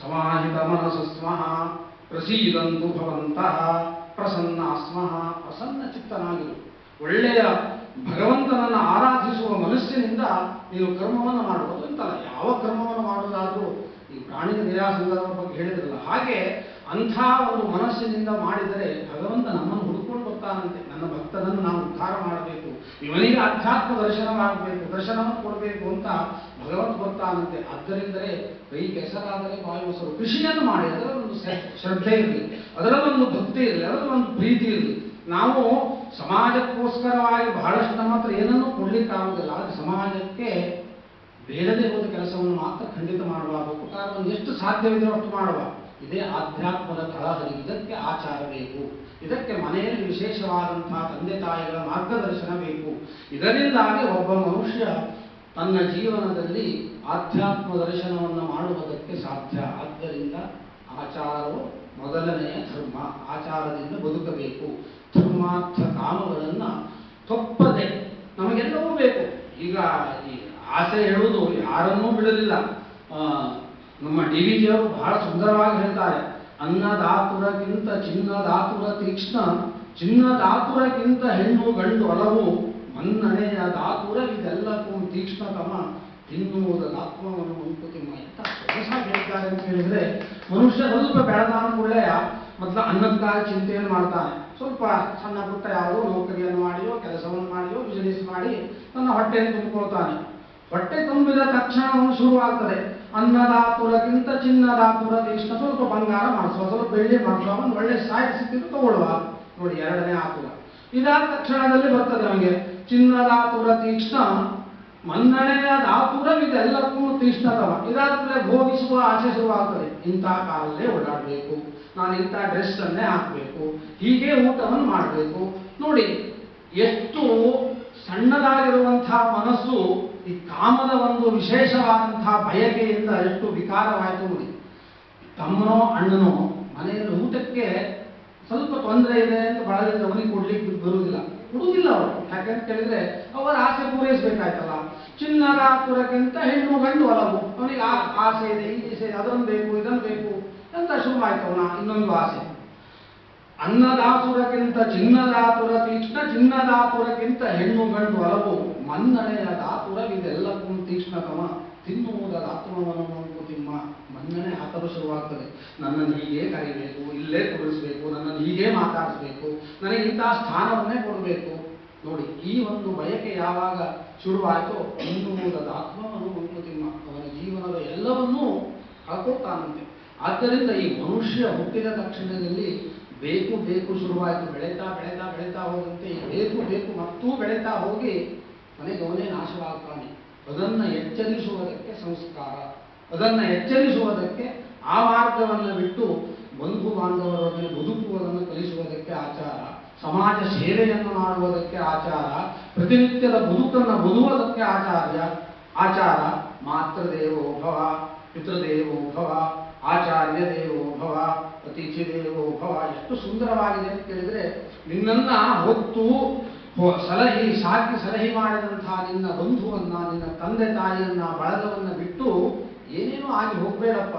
ಸಮಾಹಿತ ಮನಸ್ಸಸ್ಮಃ ಪ್ರಸೀದಂತು ಭವಂತಃ ಪ್ರಸನ್ನಾಸ್ಮಃ. ಪ್ರಸನ್ನ ಚಿತ್ತನಾಗಿರು, ಒಳ್ಳೆಯ ಭಗವಂತನನ್ನು ಆರಾಧಿಸುವ ಮನಸ್ಸಿನಿಂದ ನೀವು ಕರ್ಮವನ್ನು ಮಾಡುವುದು ಅಂತಲ್ಲ. ಯಾವ ಕರ್ಮವನ್ನು ಮಾಡುವುದಾದರೂ ಈ ಪ್ರಾಣಿಕ ದಯಾ ಸಂದರ್ಭದ ಬಗ್ಗೆ ಹೇಳಿದ್ರಲ್ಲ, ಹಾಗೆ ಅಂಥ ಒಂದು ಮನಸ್ಸಿನಿಂದ ಮಾಡಿದರೆ ಭಗವಂತ ನಮ್ಮನ್ನು ಹುಡುಕೊಂಡು ಬರ್ತಾನಂತೆ. ನನ್ನ ಭಕ್ತನನ್ನು ನಾವು ಉದ್ಧಾರ ಮಾಡಬೇಕು, ಇವನಿಗೆ ಅಧ್ಯಾತ್ಮ ದರ್ಶನವಾಗಬೇಕು, ದರ್ಶನವನ್ನು ಕೊಡಬೇಕು ಅಂತ ಭಗವಂತ ಬರ್ತಾನಂತೆ. ಆದ್ದರಿಂದಲೇ ಕೈ ಕೆಸರಾದರೆ ಬಾಯಿ ಮೊಸರು. ಕೃಷಿಯನ್ನು ಮಾಡಿ ಅದರಲ್ಲೊಂದು ಶ್ರದ್ಧೆ ಇರಲಿ, ಅದರಲ್ಲೊಂದು ಭಕ್ತಿ ಇರಲಿ, ಅದರಲ್ಲೊಂದು ಪ್ರೀತಿ ಇರಲಿ. ನಾವು ಸಮಾಜಕ್ಕೋಸ್ಕರವಾಗಿ ಬಹಳಷ್ಟು ನಮ್ಮ ಹತ್ರ ಏನನ್ನೂ ಕೊಡ್ಲಿಕ್ಕಾಗುವುದಿಲ್ಲ. ಆದರೆ ಸಮಾಜಕ್ಕೆ ಬೇಡದೇ ಹೋದ ಕೆಲಸವನ್ನು ಮಾತ್ರ ಖಂಡಿತ ಮಾಡಬಾರದು. ಉಪಕಾರವನ್ನು ಎಷ್ಟು ಸಾಧ್ಯವಿದೆ ಅಷ್ಟು ಮಾಡುವ. ಇದೇ ಆಧ್ಯಾತ್ಮದ ತಳಹದಿ. ಇದಕ್ಕೆ ಆಚಾರ ಬೇಕು, ಇದಕ್ಕೆ ಮನೆಯಲ್ಲಿ ವಿಶೇಷವಾದಂತಹ ತಂದೆ ತಾಯಿಗಳ ಮಾರ್ಗದರ್ಶನ ಬೇಕು. ಇದರಿಂದಾಗಿ ಒಬ್ಬ ಮನುಷ್ಯ ತನ್ನ ಜೀವನದಲ್ಲಿ ಆಧ್ಯಾತ್ಮ ದರ್ಶನವನ್ನು ಮಾಡುವುದಕ್ಕೆ ಸಾಧ್ಯ. ಆದ್ದರಿಂದ ಆಚಾರವು ಮೊದಲನೆಯ ಧರ್ಮ. ಆಚಾರದಿಂದ ಬದುಕಬೇಕು. ಧರ್ಮಾರ್ಥ ಕಾಮಗಳನ್ನು ತಪ್ಪದೆ ನಮಗೆಲ್ಲವೂ ಬೇಕು. ಈಗ ಈ ಆಸೆ ಹೇಳುವುದು ಯಾರನ್ನೂ ಬಿಡಲಿಲ್ಲ. ನಮ್ಮ ಡಿ.ವಿ.ಜಿಯವರು ಬಹಳ ಸುಂದರವಾಗಿ ಹೇಳ್ತಾರೆ, ಅನ್ನದಾತುರಕ್ಕಿಂತ ಚಿನ್ನದಾತುರ ತೀಕ್ಷ್ಣ, ಚಿನ್ನದಾತುರಕ್ಕಿಂತ ಹೆಣ್ಣು ಗಂಡು ಒಲವು, ಮನ್ನಣೆಯ ದಾತುರ ಇದೆಲ್ಲಕ್ಕೂ ತೀಕ್ಷ್ಣತಮ, ತಿನ್ನುವುದಾತ್ಮವನ್ನು ಮಂಕುತಿಮ್ಮ. ಎಂತ ಸೊಗಸಾಗಿ ಹೇಳ್ತಾರೆ ಅಂತ ಹೇಳಿದ್ರೆ, ಮನುಷ್ಯ ಸ್ವಲ್ಪ ಬೆಳೆದಾನ ಕೂಡಲೇ ಮೊದಲ ಅನ್ನಕ್ಕಾಗಿ ಚಿಂತೆಯನ್ನು ಮಾಡ್ತಾನೆ. ಸ್ವಲ್ಪ ಸಣ್ಣ ಪುಟ್ಟ ಯಾವುದೋ ನೌಕರಿಯನ್ನು ಮಾಡಿಯೋ ಕೆಲಸವನ್ನು ಮಾಡಿಯೋ ಬಿಸಿನೆಸ್ ಮಾಡಿ ತನ್ನ ಹೊಟ್ಟೆಯನ್ನು ತುಂಬಿಕೊಳ್ತಾನೆ. ಹೊಟ್ಟೆ ತುಂಬಿದ ತಕ್ಷಣ ಅವನು ಶುರುವಾಗ್ತದೆ ಅನ್ನದಾತುರಕ್ಕಿಂತ ಚಿನ್ನದಾತುರ ತೀಕ್ಷ್ಣ. ಸ್ವಲ್ಪ ಬಂಗಾರ ಮಾಡಿಸುವ, ಸ್ವಲ್ಪ ಬೆಳ್ಳಿ ಮಾಡಿಸುವ, ಒಂದು ಒಳ್ಳೆ ಸಾಯಿಡ್ ಸಿಕ್ಕಿದ್ದು ತಗೊಳ್ಳುವ. ನೋಡಿ, ಎರಡನೇ ಆತುರ. ಇದಾದ ತಕ್ಷಣದಲ್ಲಿ ಬರ್ತದೆ ನಮಗೆ ಚಿನ್ನದಾತುರ ತೀಕ್ಷ್ಣ, ಮನ್ನಣೆಯ ದಾತುರ ಇದೆಲ್ಲಕ್ಕೂ ತೀಕ್ಷ್ಣತಮ. ಇದಾದ್ಮೇಲೆ ಭೋಗಿಸುವ ಆಸೆ ಶುರುವಾಗ್ತದೆ. ಇಂತಹ ಕಾಲಲ್ಲೇ ಓಡಾಡಬೇಕು, ನಾನು ಇಂಥ ಡ್ರೆಸ್ ಅನ್ನೇ ಹಾಕಬೇಕು, ಹೀಗೆ ಊಟವನ್ನು ಮಾಡಬೇಕು. ನೋಡಿ, ಎಷ್ಟು ಸಣ್ಣದಾಗಿರುವಂತಹ ಮನಸ್ಸು ಈ ಕಾಮದ ಒಂದು ವಿಶೇಷವಾದಂತಹ ಬಯಕೆಯಿಂದ ಎಷ್ಟು ವಿಕಾರವಾಯಿತು ನೋಡಿ. ತಮ್ಮನೋ ಅಣ್ಣನೋ ಮನೆಯಲ್ಲಿ ಊಟಕ್ಕೆ ಸ್ವಲ್ಪ ತೊಂದರೆ ಇದೆ ಅಂತ ಬಳಲಿದ್ರೆ ಅವನಿಗೆ ಕೊಡ್ಲಿಕ್ಕೆ ಬರುವುದಿಲ್ಲ, ಕೊಡುವುದಿಲ್ಲ ಅವರು. ಯಾಕೆಂತ ಕೇಳಿದ್ರೆ ಅವರ ಆಸೆ ಪೂರೈಸಬೇಕಾಯ್ತಲ್ಲ. ಚಿನ್ನದಾತುರಕ್ಕಿಂತ ಹೆಣ್ಣು ಗಂಡು ಒಲವು. ಅವನಿಗೆ ಆಸೆ ಇದೆ, ಈ ಆಸೆ ಇದೆ, ಅದನ್ನು ಬೇಕು ಇದನ್ನು ಬೇಕು ಅಂತ ಶುರುವಾಯ್ತು ಅವನ ಇನ್ನೊಂದು ಆಸೆ. ಅನ್ನದಾತುರಕ್ಕಿಂತ ಚಿನ್ನದಾತುರ ತೀಕ್ಷ್ಣ, ಚಿನ್ನದಾತುರಕ್ಕಿಂತ ಹೆಣ್ಣು ಗಂಡು ಒಲವು, ಮನ್ನಣೆಯ ದಾತುರ ಇದೆಲ್ಲಕ್ಕೂ ತೀಕ್ಷ್ಣತಮ, ತಿನ್ನುವುದ ಆತ್ಮವನ್ನು ಮಂಕುತಿಮ್ಮ. ಮನ್ನಣೆ ಹಾಕಲು ಶುರುವಾಗ್ತದೆ. ನನ್ನನ್ನು ಹೀಗೆ ಕರಿಬೇಕು, ಇಲ್ಲೇ ಕೊಡಿಸ್ಬೇಕು, ನನ್ನನ್ನು ಹೀಗೆ ಮಾತಾಡಿಸ್ಬೇಕು, ನನಗೆ ಇಂತಹ ಸ್ಥಾನವನ್ನೇ ಕೊಡಬೇಕು. ನೋಡಿ, ಈ ಒಂದು ಬಯಕೆ ಯಾವಾಗ ಶುರುವಾಯಿತೋ ತಿನ್ನುವುದ ಆತ್ಮವನ್ನು ಮಂಕುತಿಮ್ಮ, ಅವನ ಜೀವನದ ಎಲ್ಲವನ್ನೂ ಕಳ್ಕೊಳ್ತಾನಂತೆ. ಆದ್ದರಿಂದ ಈ ಮನುಷ್ಯ ಹುಟ್ಟಿದ ತಕ್ಷಣದಲ್ಲಿ ಬೇಕು ಬೇಕು ಶುರುವಾಯಿತು. ಬೆಳೀತಾ ಬೆಳೀತಾ ಬೆಳೀತಾ ಹೋದಂತೆ ಈ ಬೇಕು ಬೇಕು ಮತ್ತೂ ಬೆಳೀತಾ ಹೋಗಿ ಕೊನೆಗೆ ಅವನೇ ನಾಶವಾಗ್ತಾನೆ. ಅದನ್ನು ಎಚ್ಚರಿಸುವುದಕ್ಕೆ ಸಂಸ್ಕಾರ, ಅದನ್ನು ಎಚ್ಚರಿಸುವುದಕ್ಕೆ ಆ ಮಾರ್ಗವನ್ನು ಬಿಟ್ಟು ಬಂಧು ಬಾಂಧವರೊಡನೆ ಬದುಕುವುದನ್ನು ಕಲಿಸುವುದಕ್ಕೆ ಆಚಾರ, ಸಮಾಜ ಸೇವೆಯನ್ನು ಮಾಡುವುದಕ್ಕೆ ಆಚಾರ, ಪ್ರತಿನಿತ್ಯದ ಬದುಕನ್ನು ಬದುಕುವುದಕ್ಕೆ ಆಚಾರ. ಮಾತೃದೇವೋ ಭವ, ಪಿತೃದೇವೋ ಭವ, ಆಚಾರ್ಯ ದೇವೋ ಭವ, ಅತಿಥಿ ದೇವೋ ಭವ. ಎಷ್ಟು ಸುಂದರವಾಗಿದೆ ಅಂತ ಕೇಳಿದರೆ, ನಿನ್ನನ್ನ ಹೊತ್ತು ಸಾಕಿ ಸಲಹೆ ಮಾಡಿದಂತಹ ನಿನ್ನ ಬಂಧುವನ್ನ, ನಿನ್ನ ತಂದೆ ತಾಯಿಯನ್ನ, ಬಳಗವನ್ನ ಬಿಟ್ಟು ಏನೇನೋ ಆಗಿ ಹೋಗ್ಬೇಡಪ್ಪ.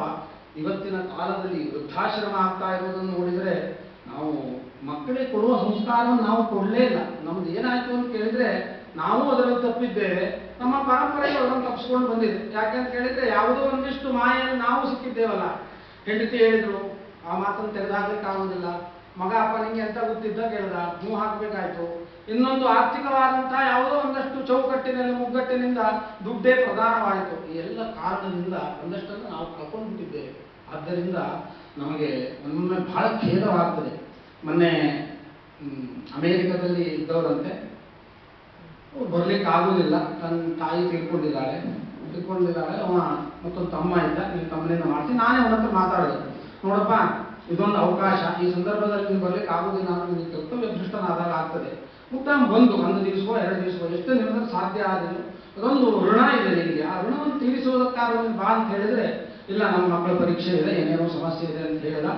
ಇವತ್ತಿನ ಕಾಲದಲ್ಲಿ ವೃದ್ಧಾಶ್ರಮ ಆಗ್ತಾ ಇರೋದನ್ನು ನೋಡಿದರೆ ನಾವು ಮಕ್ಕಳಿಗೆ ಕೊಡುವ ಸಂಸ್ಕಾರವನ್ನು ನಾವು ಕೊಡಲೇ ಇಲ್ಲ. ನಮ್ದು ಏನಾಯ್ತು ಅಂತ ಕೇಳಿದ್ರೆ ನಾವು ಅದರಲ್ಲಿ ತಪ್ಪಿದ್ದೇವೆ, ನಮ್ಮ ಪರಂಪರೆಗೆ ಅದನ್ನು ತಪ್ಪಿಸ್ಕೊಂಡು ಬಂದಿದೆ. ಯಾಕೆಂತ ಕೇಳಿದ್ರೆ ಯಾವುದೋ ಒಂದಿಷ್ಟು ಮಾಯೆಯಲ್ಲಿ ನಾವು ಸಿಕ್ಕಿದ್ದೇವಲ್ಲ. ಹೆಂಡತಿ ಹೇಳಿದ್ರು, ಆ ಮಾತನ್ನು ತೆಗೆದಾಕ್ಲಿಕ್ಕೆ ಆಗುದಿಲ್ಲ. ಮಗ ಅಪ್ಪ ನಿಂಗೆ ಎಂತ ಗೊತ್ತಿದ್ದ ಕೇಳಿದ, ಮೂವ್ ಹಾಕಬೇಕಾಯ್ತು. ಇನ್ನೊಂದು ಆರ್ಥಿಕವಾದಂತಹ ಯಾವುದೋ ಒಂದಷ್ಟು ಚೌಕಟ್ಟಿನಲ್ಲಿ ಮುಗ್ಗಟ್ಟಿನಿಂದ ದುಡ್ಡೇ ಪ್ರಧಾನವಾಯಿತು. ಈ ಎಲ್ಲ ಕಾರಣದಿಂದ ಒಂದಷ್ಟನ್ನು ನಾವು ಕಳ್ಕೊಂಡ್ಬಿಟ್ಟಿದ್ದೇವೆ. ಆದ್ದರಿಂದ ನಮಗೆ ಒಮ್ಮೊಮ್ಮೆ ಬಹಳ ಖೇದವಾಗ್ತದೆ. ಮೊನ್ನೆ ಅಮೇರಿಕದಲ್ಲಿ ಇದ್ದವರಂತೆ, ಬರ್ಲಿಕ್ಕೆ ಆಗುವುದಿಲ್ಲ, ತನ್ನ ತಾಯಿ ತೀರ್ಕೊಂಡಿದ್ದಾಳೆ. ಅವ ಮತ್ತೊಂದು ತಮ್ಮ ಇದ್ದ, ನೀವು ತಮ್ಮನಿಂದ ಮಾಡ್ತೀನಿ. ನಾನೇ ಅವನ ಹತ್ರ ಮಾತಾಡಿದೆ, ನೋಡಪ್ಪ ಇದೊಂದು ಅವಕಾಶ, ಈ ಸಂದರ್ಭದಲ್ಲಿ ನೀವು ಬರ್ಲಿಕ್ಕೆ ಆಗುವುದಿಲ್ಲ ಅಂದ್ರೆ ನಿಮಗೆ ಕರ್ತವ್ಯ ಭ್ರಷ್ಟನಾದಾಗ ಆಗ್ತದೆ. ಉತ್ತಮ ಬಂದು 1 ದಿವಸವೋ 2 ದಿವಸವೋ ಎಷ್ಟು ನಿಮಗೆ ಸಾಧ್ಯ ಆದರೂ ಅದೊಂದು ಋಣ ಇದೆ ನಿಮಗೆ, ಆ ಋಣವನ್ನು ತೀರಿಸುವುದಕ್ಕಾಗಿ ಬಾ ಅಂತ ಹೇಳಿದ್ರೆ, ಇಲ್ಲ ನಮ್ಮ ಮಕ್ಕಳ ಪರೀಕ್ಷೆ ಇದೆ, ಏನೇನೋ ಸಮಸ್ಯೆ ಇದೆ ಅಂತ ಹೇಳಿದ.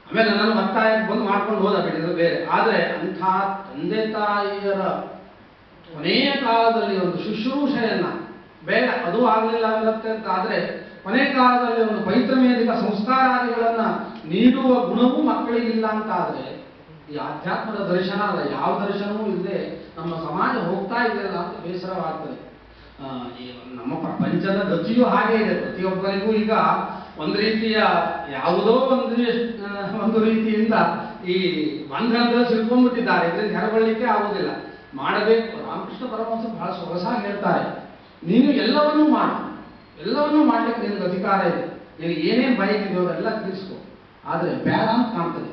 ಆಮೇಲೆ ನನ್ನ ಒತ್ತಾಯಕ್ಕೆ ಬಂದು ಮಾಡ್ಕೊಂಡು ಹೋದ, ಬಿಡಿದ್ರೆ ಬೇರೆ. ಆದರೆ ಅಂಥ ತಂದೆ ತಾಯಿಯರ ಕೊನೆಯ ಕಾಲದಲ್ಲಿ ಒಂದು ಶುಶ್ರೂಷೆಯನ್ನ, ಬೇಡ ಅದು ಆಗಲಿಲ್ಲ ಇರುತ್ತೆ ಅಂತ ಆದರೆ ಕೊನೆ ಕಾಲದಲ್ಲಿ ಒಂದು ಪೈತೃಮೇಧಿಕ ಸಂಸ್ಕಾರಾದಿಗಳನ್ನ ನೀಡುವ ಗುಣವೂ ಮಕ್ಕಳಿಗಿಲ್ಲ ಅಂತ ಆದರೆ ಈ ಆಧ್ಯಾತ್ಮದ ದರ್ಶನ ಅಲ್ಲ, ಯಾವ ದರ್ಶನವೂ ಇಲ್ಲದೆ ನಮ್ಮ ಸಮಾಜ ಹೋಗ್ತಾ ಇದೆಯಲ್ಲ ಅಂತ ಬೇಸರವಾಗ್ತದೆ. ನಮ್ಮ ಪ್ರಪಂಚದ ಗತಿಯೂ ಹಾಗೆ ಇದೆ. ಪ್ರತಿಯೊಬ್ಬರಿಗೂ ಈಗ ಒಂದು ರೀತಿಯ ಯಾವುದೋ ಒಂದು ರೀತಿಯಿಂದ ಈ ಬಂಧನದಲ್ಲಿ ಸಿಲ್ಕೊಂಡ್ಬಿಟ್ಟಿದ್ದಾರೆ. ಇದರಿಂದ ಹೊರಗೊಳ್ಳಿಕ್ಕೆ ಆಗುವುದಿಲ್ಲ. ಮಾಡಬೇಕು. ರಾಮಕೃಷ್ಣ ಪರಮಹಂಸರು ಬಹಳ ಸೊಗಸಾಗಿ ಹೇಳ್ತಾರೆ, ನೀನು ಎಲ್ಲವನ್ನೂ ಮಾಡು, ಎಲ್ಲವನ್ನೂ ಮಾಡ್ಲಿಕ್ಕೆ ನಿನಗೆ ಅಧಿಕಾರ ಇದೆ, ನಿನಗೆ ಏನೇನು ಬಯಕಿದೆಯೋ ಅದೆಲ್ಲ ತೀರಿಸ್ಕೊ. ಆದರೆ ಬೇಡ ಅಂತ ಕಾಣ್ತದೆ.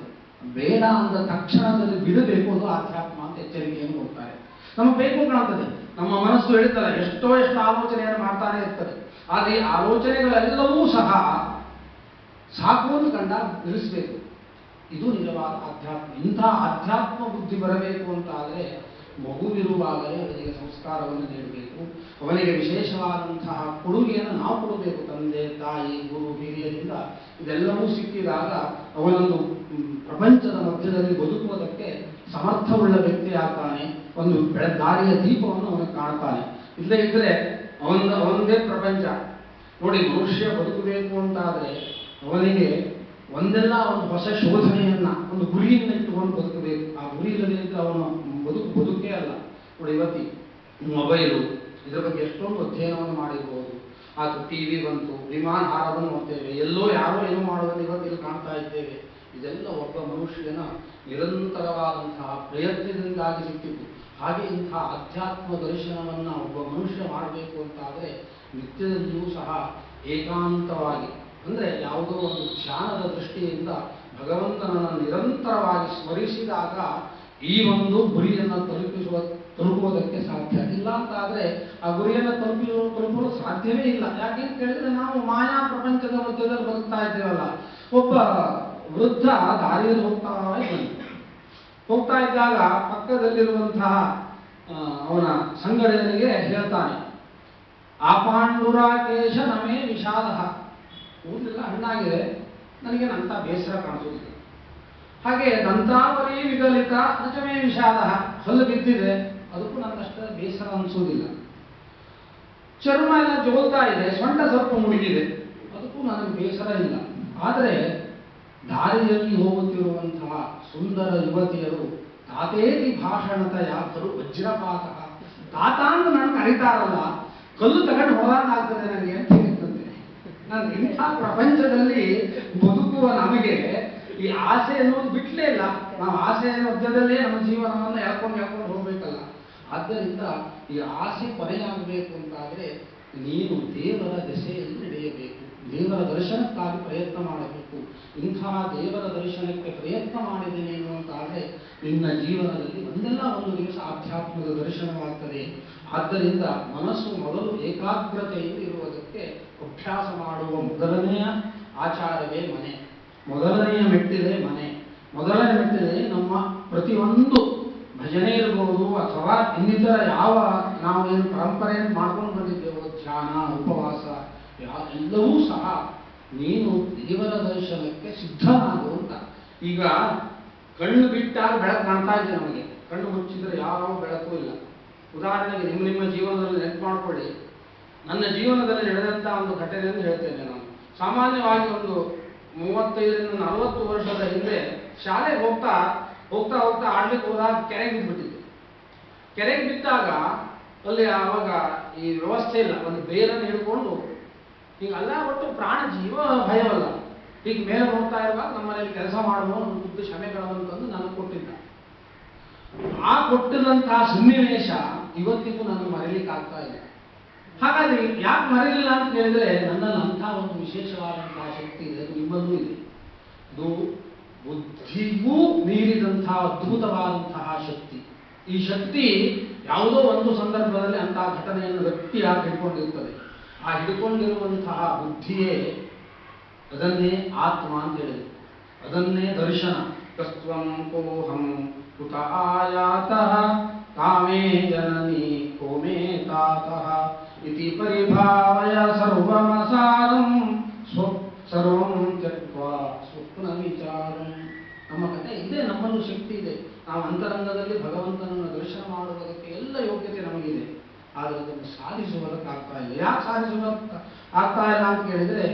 ಬೇಡ ಅಂದ ತಕ್ಷಣದಲ್ಲಿ ಬಿಡಬೇಕು ಅದು ಆಧ್ಯಾತ್ಮ ಅಂತ ಎಚ್ಚರಿಕೆಯನ್ನು ಕೊಡ್ತಾರೆ. ನಮಗೆ ಬೇಕು ಕಾಣ್ತದೆ, ನಮ್ಮ ಮನಸ್ಸು ಹೇಳ್ತಾರೆ, ಎಷ್ಟು ಆಲೋಚನೆಯನ್ನು ಮಾಡ್ತಾನೆ ಇರ್ತದೆ. ಆದರೆ ಈ ಆಲೋಚನೆಗಳೆಲ್ಲವೂ ಸಹ ಸಾಕು ಅಂತ ಕಂಡ ನಿಲ್ಲಿಸಬೇಕು. ಇದು ನಿಜವಾದ ಆಧ್ಯಾತ್ಮ. ಇಂಥ ಆಧ್ಯಾತ್ಮ ಬುದ್ಧಿ ಬರಬೇಕು ಅಂತ ಆದರೆ ಮಗುವಿರುವಾಗಲೇ ಅವನಿಗೆ ಸಂಸ್ಕಾರವನ್ನು ನೀಡಬೇಕು. ಅವನಿಗೆ ವಿಶೇಷವಾದಂತಹ ಕೊಡುಗೆಯನ್ನು ನಾವು ಕೊಡಬೇಕು. ತಂದೆ ತಾಯಿ ಗುರು ಹಿರಿಯರಿಂದ ಇದೆಲ್ಲವೂ ಸಿಕ್ಕಿದಾಗ ಅವನೊಂದು ಪ್ರಪಂಚದ ಮಧ್ಯದಲ್ಲಿ ಬದುಕುವುದಕ್ಕೆ ಸಮರ್ಥವುಳ್ಳ ವ್ಯಕ್ತಿ ಆಗ್ತಾನೆ. ಒಂದು ದಾರಿಯ ದೀಪವನ್ನು ಅವನು ಕಾಣ್ತಾನೆ. ಇಲ್ಲದೇ ಇದ್ರೆ ಅವನದೇ ಪ್ರಪಂಚ. ನೋಡಿ, ಮನುಷ್ಯ ಬದುಕಬೇಕು ಅಂತಾದರೆ ಅವನಿಗೆ ಒಂದೆಲ್ಲ ಒಂದು ಹೊಸ ಶೋಧನೆಯನ್ನ, ಒಂದು ಗುರಿಯನ್ನು ಇಟ್ಟುಕೊಂಡು ಬದುಕಬೇಕು. ಆ ಗುರಿ ಇಲ್ಲದೆ ಇದ್ರೆ ಅವನು ಬದುಕೇ ಅಲ್ಲ. ನೋಡಿ, ಇವತ್ತಿ ಮೊಬೈಲು ಇದರ ಬಗ್ಗೆ ಎಷ್ಟೊಂದು ಅಧ್ಯಯನವನ್ನು ಮಾಡಿರ್ಬೋದು. ಅದು ಟಿವಿ ಬಂತು, ವಿಮಾನ ಹಾರವನ್ನು ನೋಡ್ತೇವೆ, ಎಲ್ಲೋ ಯಾರೋ ಏನೋ ಮಾಡೋದನ್ನು ಇವತ್ತಿಲ್ಲಿ ಕಾಣ್ತಾ ಇದ್ದೇವೆ. ಇದೆಲ್ಲ ಒಬ್ಬ ಮನುಷ್ಯನ ನಿರಂತರವಾದಂತಹ ಪ್ರಯತ್ನದಿಂದಾಗಿ ಸಿಕ್ಕಿದ್ದು. ಹಾಗೆ ಇಂಥ ಅಧ್ಯಾತ್ಮ ದರ್ಶನವನ್ನು ಒಬ್ಬ ಮನುಷ್ಯ ಮಾಡಬೇಕು ಅಂತಾದರೆ ನಿತ್ಯದಲ್ಲಿಯೂ ಸಹ ಏಕಾಂತವಾಗಿ, ಅಂದರೆ ಯಾವುದೋ ಒಂದು ಧ್ಯಾನದ ದೃಷ್ಟಿಯಿಂದ ಭಗವಂತನನ್ನು ನಿರಂತರವಾಗಿ ಸ್ಮರಿಸಿದಾಗ ಈ ಒಂದು ಗುರಿಯನ್ನು ತಲುಪುವುದಕ್ಕೆ ಸಾಧ್ಯ. ಇಲ್ಲ ಅಂತ ಆದರೆ ಆ ಗುರಿಯನ್ನು ತಲುಪಲು ಸಾಧ್ಯವೇ ಇಲ್ಲ. ಯಾಕೆ ಅಂತ ಕೇಳಿದ್ರೆ ನಾವು ಮಾಯಾ ಪ್ರಪಂಚದ ಮಧ್ಯದಲ್ಲಿ ಬದುಕ್ತಾ ಇದ್ದೇವಲ್ಲ. ಒಬ್ಬ ವೃದ್ಧ ದಾರಿಯಲ್ಲಿ ಹೋಗ್ತಾ ಇದ್ದಾಗ ಪಕ್ಕದಲ್ಲಿರುವಂತಹ ಅವನ ಸಂಗಡನಿಗೆ ಹೇಳ್ತಾನೆ, ಆಪಾಂಡುರಾಕೇಶ ನಮೇ ವಿಷಾದ. ಕೂದಲೆಲ್ಲ ಹಣ್ಣಾಗಿದೆ, ನನಗೆ ನಂತ ಬೇಸರ ಕಾಣಿಸೋದಿಲ್ಲ. ಹಾಗೆ ದಂತಾವರಿ ವಿಗಲಿತ ನಚಮೇ ವಿಷಾದ. ಹಲ್ಲು ಬಿದ್ದಿದೆ, ಅದಕ್ಕೂ ನನ್ನಷ್ಟ ಬೇಸರ ಅನಿಸೋದಿಲ್ಲ. ಚರ್ಮ ಎಲ್ಲ ಜೋಲ್ತಾ ಇದೆ, ಸೊಂಟ ಸ್ವಲ್ಪ ಮುಳುಗಿದೆ, ಅದಕ್ಕೂ ನನಗೆ ಬೇಸರ ಇಲ್ಲ. ಆದರೆ ದಾರಿಯಲ್ಲಿ ಹೋಗುತ್ತಿರುವಂತಹ ಸುಂದರ ಯುವತಿಯರು ತಾತೇತಿ ಭಾಷಣತ ಯಾತರು ವಜ್ರಪಾತ. ತಾತ ಅಂತ ನಾನು ಕರೀತಾರಲ್ಲ, ಕಲ್ಲು ತಗೊಂಡು ಹೊರಗಾಗ್ತದೆ ನನಗೆ ಅಂತ ಹೇಳಿದಂತೆ. ನಾನು ಇಂಥ ಪ್ರಪಂಚದಲ್ಲಿ ಬದುಕುವ ನಮಗೆ ಈ ಆಸೆ ಅನ್ನೋದು ಬಿಟ್ಲೇ ಇಲ್ಲ. ನಾವು ಆಸೆಯ ಮಧ್ಯದಲ್ಲೇ ನಮ್ಮ ಜೀವನವನ್ನು ಎಳ್ಕೊಂಡು ಹೋಗ್ಬೇಕಲ್ಲ. ಆದ್ದರಿಂದ ಈ ಆಸೆ ಕೊನೆಯಾಗಬೇಕು ಅಂತಾದರೆ ನೀನು ದೇವರ ದೆಸೆಯಲ್ಲಿ ನಡೆಯಬೇಕು. ದೇವರ ದರ್ಶನಕ್ಕಾಗಿ ಪ್ರಯತ್ನ ಮಾಡಬೇಕು. ಇಂತಹ ದೇವರ ದರ್ಶನಕ್ಕೆ ಪ್ರಯತ್ನ ಮಾಡಿದ್ದೇನೆ ಎನ್ನುವಂತಾದರೆ ನಿನ್ನ ಜೀವನದಲ್ಲಿ ಒಂದಲ್ಲ ಒಂದು ದಿವಸ ಆಧ್ಯಾತ್ಮದ ದರ್ಶನವಾಗ್ತದೆ. ಆದ್ದರಿಂದ ಮನಸ್ಸು ಮೊದಲು ಏಕಾಗ್ರತೆಯಿಂದ ಇರುವುದಕ್ಕೆ ಅಭ್ಯಾಸ ಮಾಡುವ ಮೊದಲನೆಯ ಆಚಾರವೇ ಮನೆ. ಮೊದಲನೆಯ ಮೆಟ್ಟಿಲೆ ಮನೆ. ಮೊದಲನೇ ಮೆಟ್ಟಿಲೆ ನಮ್ಮ ಪ್ರತಿಯೊಂದು ಭಜನೆ ಇರಬಹುದು ಅಥವಾ ಇನ್ನಿತರ ಯಾವ ನಾವೇನು ಪರಂಪರೆಯನ್ನು ಮಾಡ್ಕೊಂಡು ಬಂದಿದ್ದೇವೋ, ಧ್ಯಾನ, ಉಪವಾಸ ಎಲ್ಲವೂ ಸಹ ನೀನು ದೇವರ ದರ್ಶನಕ್ಕೆ ಸಿದ್ಧನಾಗುವಂತ. ಈಗ ಕಣ್ಣು ಬಿಟ್ಟಾಗ ಬೆಳಕು ಕಾಣ್ತಾ ಇದೆ ನಮಗೆ, ಕಣ್ಣು ಮುಚ್ಚಿದ್ರೆ ಯಾವ ಬೆಳಕು ಇಲ್ಲ. ಉದಾಹರಣೆಗೆ ನಿಮ್ಮ ಜೀವನದಲ್ಲಿ ನೆನಪು ಮಾಡಿಕೊಳ್ಳಿ. ನನ್ನ ಜೀವನದಲ್ಲಿ ನಡೆದಂಥ ಒಂದು ಘಟನೆಯನ್ನು ಹೇಳ್ತೇನೆ ನಾನು. ಸಾಮಾನ್ಯವಾಗಿ ಒಂದು 35ರಿಂದ 40 ವರ್ಷದ ಹಿಂದೆ ಶಾಲೆಗೆ ಹೋಗ್ತಾ ಆಡ್ಲಿಕ್ಕೆ ಹೋದಾಗ ಕೆರೆಗೆ ಬಿದ್ದುಬಿಟ್ಟಿದ್ದೆ. ಕೆರೆಗೆ ಬಿದ್ದಾಗ ಅಲ್ಲಿ ಆವಾಗ ಈ ವ್ಯವಸ್ಥೆ ಇಲ್ಲ, ಒಂದು ಬೇರನ್ನು ಹಿಡ್ಕೊಂಡು ಈಗ ಅಲ್ಲ, ಒಟ್ಟು ಪ್ರಾಣ ಜೀವ ಭಯವಲ್ಲ. ಈಗ ಮೇಲೆ ನೋಡ್ತಾ ಇರುವಾಗ ನಮ್ಮನೇಲಿ ಕೆಲಸ ಮಾಡುವ ಒಂದು ಬುದ್ಧಿ ಕ್ಷಮೆಗಳವಂತಂದು ನನಗೆ ಕೊಟ್ಟಿದ್ದ. ಆ ಕೊಟ್ಟಿದಂತಹ ಸನ್ನಿವೇಶ ಇವತ್ತಿಗೂ ನನಗೆ ಮರೀಲಿಕ್ಕೆ ಆಗ್ತಾ ಇಲ್ಲ. ಹಾಗಾಗಿ ಯಾಕೆ ಮರೀಲಿಲ್ಲ ಅಂತ ಹೇಳಿದ್ರೆ, ನನ್ನಲ್ಲಿ ಅಂತಹ ಒಂದು ವಿಶೇಷವಾದಂತಹ ಶಕ್ತಿ ಇದೆ, ಅದು ನಿಮ್ಮಲ್ಲೂ ಇದೆ. ಅದು ಬುದ್ಧಿಗೂ ಮೀರಿದಂತಹ ಅದ್ಭುತವಾದಂತಹ ಶಕ್ತಿ. ಈ ಶಕ್ತಿ ಯಾವುದೋ ಒಂದು ಸಂದರ್ಭದಲ್ಲಿ ಅಂತಹ ಘಟನೆಯನ್ನು ಗಟ್ಟಿಯಾಗಿ ಹಿಡ್ಕೊಂಡಿರ್ತದೆ. ಆ ಹಿಡ್ಕೊಂಡಿರುವಂತಹ ಬುದ್ಧಿಯೇ ಅದನ್ನೇ ಆತ್ಮ ಅಂತ ಹೇಳಿದೆ, ಅದನ್ನೇ ದರ್ಶನ. ಕಸ್ತ್ವಂ ಕೋಹಂ ಕುತ ಆಯಾತಃ ಕಾಮೇ ಜನನಿ ಕೋಮೇ ತಾತಃ ಇತಿ ಪರಿಭಾವಯ ಸರ್ವಮಸಾರಂ ಸರ್ವಂ ತ್ಯಕ್ವಾ ಸ್ವಪ್ನ ವಿಚಾರಂ. ನಮ್ಮ ಕಥೆ ಇದೆ, ನಮ್ಮಲ್ಲೂ ಶಕ್ತಿ ಇದೆ. ನಾವು ಅಂತರಂಗದಲ್ಲಿ ಭಗವಂತನನ್ನು ದರ್ಶನ ಮಾಡುವುದಕ್ಕೆ ಎಲ್ಲ ಯೋಗ್ಯತೆ ನಮಗಿದೆ. ಆದರೆ ಅದನ್ನು ಸಾಧಿಸುವುದಕ್ಕಾಗ್ತಾ ಇಲ್ಲ. ಯಾಕೆ ಸಾಧಿಸುವುದಕ್ಕೆ ಆಗ್ತಾ ಇಲ್ಲ ಅಂತ ಕೇಳಿದರೆ,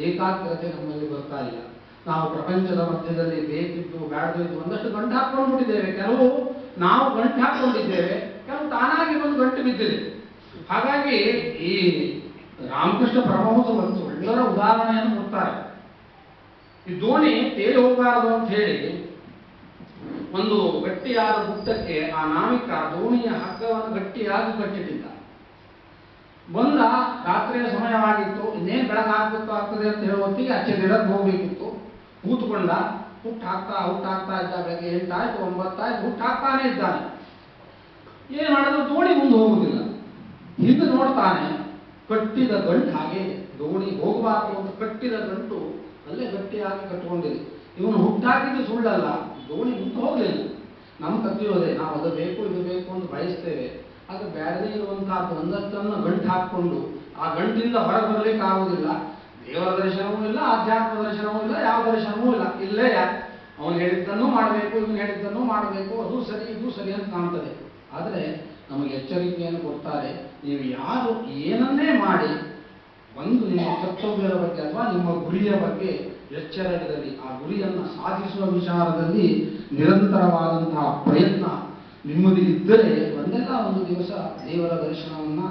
ಏಕಾಗ್ರತೆ ನಮ್ಮಲ್ಲಿ ಬರ್ತಾ ಇಲ್ಲ. ನಾವು ಪ್ರಪಂಚದ ಮಧ್ಯದಲ್ಲಿ ಬೇಕಿದ್ದು ಬೇಡದಿದ್ದು ಒಂದಷ್ಟು ಗಂಟು ಹಾಕ್ಕೊಂಡ್ಬಿಟ್ಟಿದ್ದೇವೆ. ಕೆಲವು ನಾವು ಗಂಟು ಹಾಕ್ಕೊಂಡಿದ್ದೇವೆ, ಕೆಲವು ತಾನಾಗಿ ಒಂದು ಗಂಟು ಬಿದ್ದಿದೆ. ಹಾಗಾಗಿ ಈ ರಾಮಕೃಷ್ಣ ಪರಮಹಂಸ ಒಂದು ಒಳ್ಳೆಯ ಉದಾಹರಣೆಯನ್ನು ಕೊಡ್ತಾರೆ. ಈ ದೋಣಿ ತೇಲಿ ಹೋಗಬಾರದು ಅಂತ ಹೇಳಿ ಒಂದು ಗಟ್ಟಿಯಾದ ಹುತ್ತಕ್ಕೆ ಆ ನಾವಿಕ ದೋಣಿಯ ಹಗ್ಗವನ್ನು ಗಟ್ಟಿಯಾಗಿ ಕಟ್ಟಿಟ್ಟಿದ್ದ. ಬಂದ ರಾತ್ರಿಯ ಸಮಯವಾಗಿತ್ತು, ಇನ್ನೇನು ಬೆಳಗಾಗಬೇಕು ಆಗ್ತದೆ ಅಂತ ಹೇಳುವತ್ತಿಗೆ ಅಚ್ಚೆ ದಿಡಕ್ಕೆ ಹೋಗ್ಬೇಕಿತ್ತು. ಕೂತ್ಕೊಂಡ, ಹುಟ್ಟಾಗ್ತಾ ಇದ್ದ. ಬೆಳಗ್ಗೆ 8 ಆಯ್ತು, 9 ಆಯ್ತು, ಹುಟ್ಟಾಗ್ತಾನೆ ಇದ್ದಾನೆ. ಏನು ಮಾಡಿದ್ರು, ದೋಣಿ ಮುಂದೆ ಹೋಗುದಿಲ್ಲ. ಹಿಂದೆ ನೋಡ್ತಾನೆ, ಕಟ್ಟಿದ ಗಂಟು ಹಾಗೆ ದೋಣಿ ಹೋಗಬಾರ್ದು ಅಂತ ಕಟ್ಟಿದ ಗಂಟು ಅಲ್ಲೇ ಗಟ್ಟಿಯಾಗಿ ಕಟ್ಟಿಕೊಂಡಿದೆ. ಇವನು ಹುಟ್ಟಾಕಿದ್ದು ಸುಳ್ಳಲ್ಲ, ದೋಣಿ ಮುಂದೆ ಹೋಗಲಿಲ್ಲ. ನಮ್ಮ ಕಥೆಯೋದೆ, ನಾವು ಅದು ಬೇಕು ಇದು ಬೇಕು ಅಂತ ಬಯಸ್ತೇವೆ. ಅದು ಬೇಡದೇ ಇರುವಂತಹದ್ದು ಒಂದಷ್ಟನ್ನು ಗಂಟು ಹಾಕ್ಕೊಂಡು ಆ ಗಂಟಿಂದ ಹೊರಗೆ ಬರಲಿಕ್ಕೆ ಆಗುವುದಿಲ್ಲ. ದೇವರ ದರ್ಶನವೂ ಇಲ್ಲ, ಆಧ್ಯಾತ್ಮ ದರ್ಶನವೂ ಇಲ್ಲ, ಯಾವ ದರ್ಶನವೂ ಇಲ್ಲ. ಇಲ್ಲೇ ಅವನು ಹೇಳಿದ್ದನ್ನು ಮಾಡಬೇಕು, ಇವನು ಹೇಳಿದ್ದನ್ನು ಮಾಡಬೇಕು, ಅದು ಸರಿ ಇದು ಸರಿ ಅಂತ ಕಾಣ್ತದೆ. ಆದರೆ ನಮಗೆ ಎಚ್ಚರಿಕೆಯನ್ನು ಕೊಡ್ತಾರೆ, ನೀವು ಯಾರು ಏನನ್ನೇ ಮಾಡಿ ಒಂದು ನಿಮ್ಮ ಕರ್ತವ್ಯದ ಬಗ್ಗೆ ಅಥವಾ ನಿಮ್ಮ ಗುರಿಯ ಬಗ್ಗೆ ಎಚ್ಚರವಿರಲಿ. ಆ ಗುರಿಯನ್ನು ಸಾಧಿಸುವ ವಿಚಾರದಲ್ಲಿ ನಿರಂತರವಾದಂತಹ ಪ್ರಯತ್ನ ನಿಮ್ಮದು ಇದ್ದರೆ ಒಂದೆಲ್ಲ ಒಂದು ದಿವಸ ದೇವರ ದರ್ಶನವನ್ನು,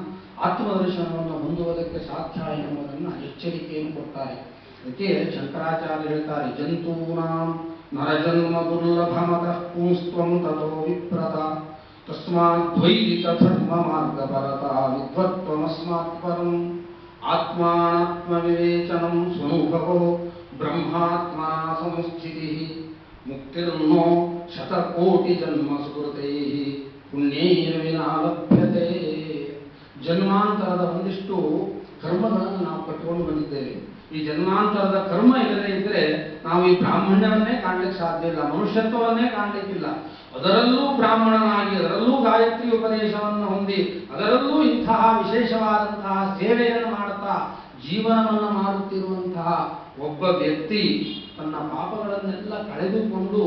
ಆತ್ಮದರ್ಶನವನ್ನು ಹೊಂದುವುದಕ್ಕೆ ಸಾಧ್ಯ ಎನ್ನುವುದನ್ನು ಎಚ್ಚರಿಕೆಯನ್ನು ಕೊಡ್ತಾರೆ. ಅದಕ್ಕೆ ಶಂಕರಾಚಾರ್ಯ ಹೇಳ್ತಾರೆ, ಜಂತೂನಾಂ ನರಜನ್ಮ ದುರ್ಲಭಮತಃ ಪುಂಸ್ತ್ವಂ ತಥೋ ವಿಪ್ರತ ತಸ್ಮಾತ್ ದ್ವೈದಿಕ ಧರ್ಮ ಮಾರ್ಗ ಪರತ ವಿದ್ವತ್ವಮಸ್ಮಾತ್ ಪರಂ ಆತ್ಮಾನಾತ್ಮ ವಿವೇಚನಂ ಸ್ವನುಭವೋ ಬ್ರಹ್ಮಾತ್ಮನ ಸಂಸ್ಥಿತಿ ಮುಕ್ತಿರ್ನೋ ಶತಕೋಟಿ ಜನ್ಮ ಸುಕೃತೈ ಪುಣ್ಯೈರ್ವಿನಾ ಲಭ್ಯತೆ. ಜನ್ಮಾಂತರದ ಒಂದಿಷ್ಟು ಕರ್ಮಗಳನ್ನು ನಾವು ಕಟ್ಟಿಕೊಂಡು ಬಂದಿದ್ದೇವೆ. ಈ ಜನ್ಮಾಂತರದ ಕರ್ಮ ಇಲ್ಲದೇ ಇದ್ದರೆ ನಾವು ಈ ಬ್ರಾಹ್ಮಣ್ಯವನ್ನೇ ಕಾಣಲಿಕ್ಕೆ ಸಾಧ್ಯ ಇಲ್ಲ, ಮನುಷ್ಯತ್ವವನ್ನೇ ಕಾಣಲಿಕ್ಕಿಲ್ಲ. ಅದರಲ್ಲೂ ಬ್ರಾಹ್ಮಣನಾಗಿ, ಅದರಲ್ಲೂ ಗಾಯತ್ರಿ ಉಪದೇಶವನ್ನು ಹೊಂದಿ, ಅದರಲ್ಲೂ ಇಂತಹ ವಿಶೇಷವಾದಂತಹ ಸೇವೆಯನ್ನು ಮಾಡುತ್ತಾ ಜೀವನವನ್ನು ಮಾಡುತ್ತಿರುವಂತಹ ಒಬ್ಬ ವ್ಯಕ್ತಿ ತನ್ನ ಪಾಪಗಳನ್ನೆಲ್ಲ ಕಳೆದುಕೊಂಡು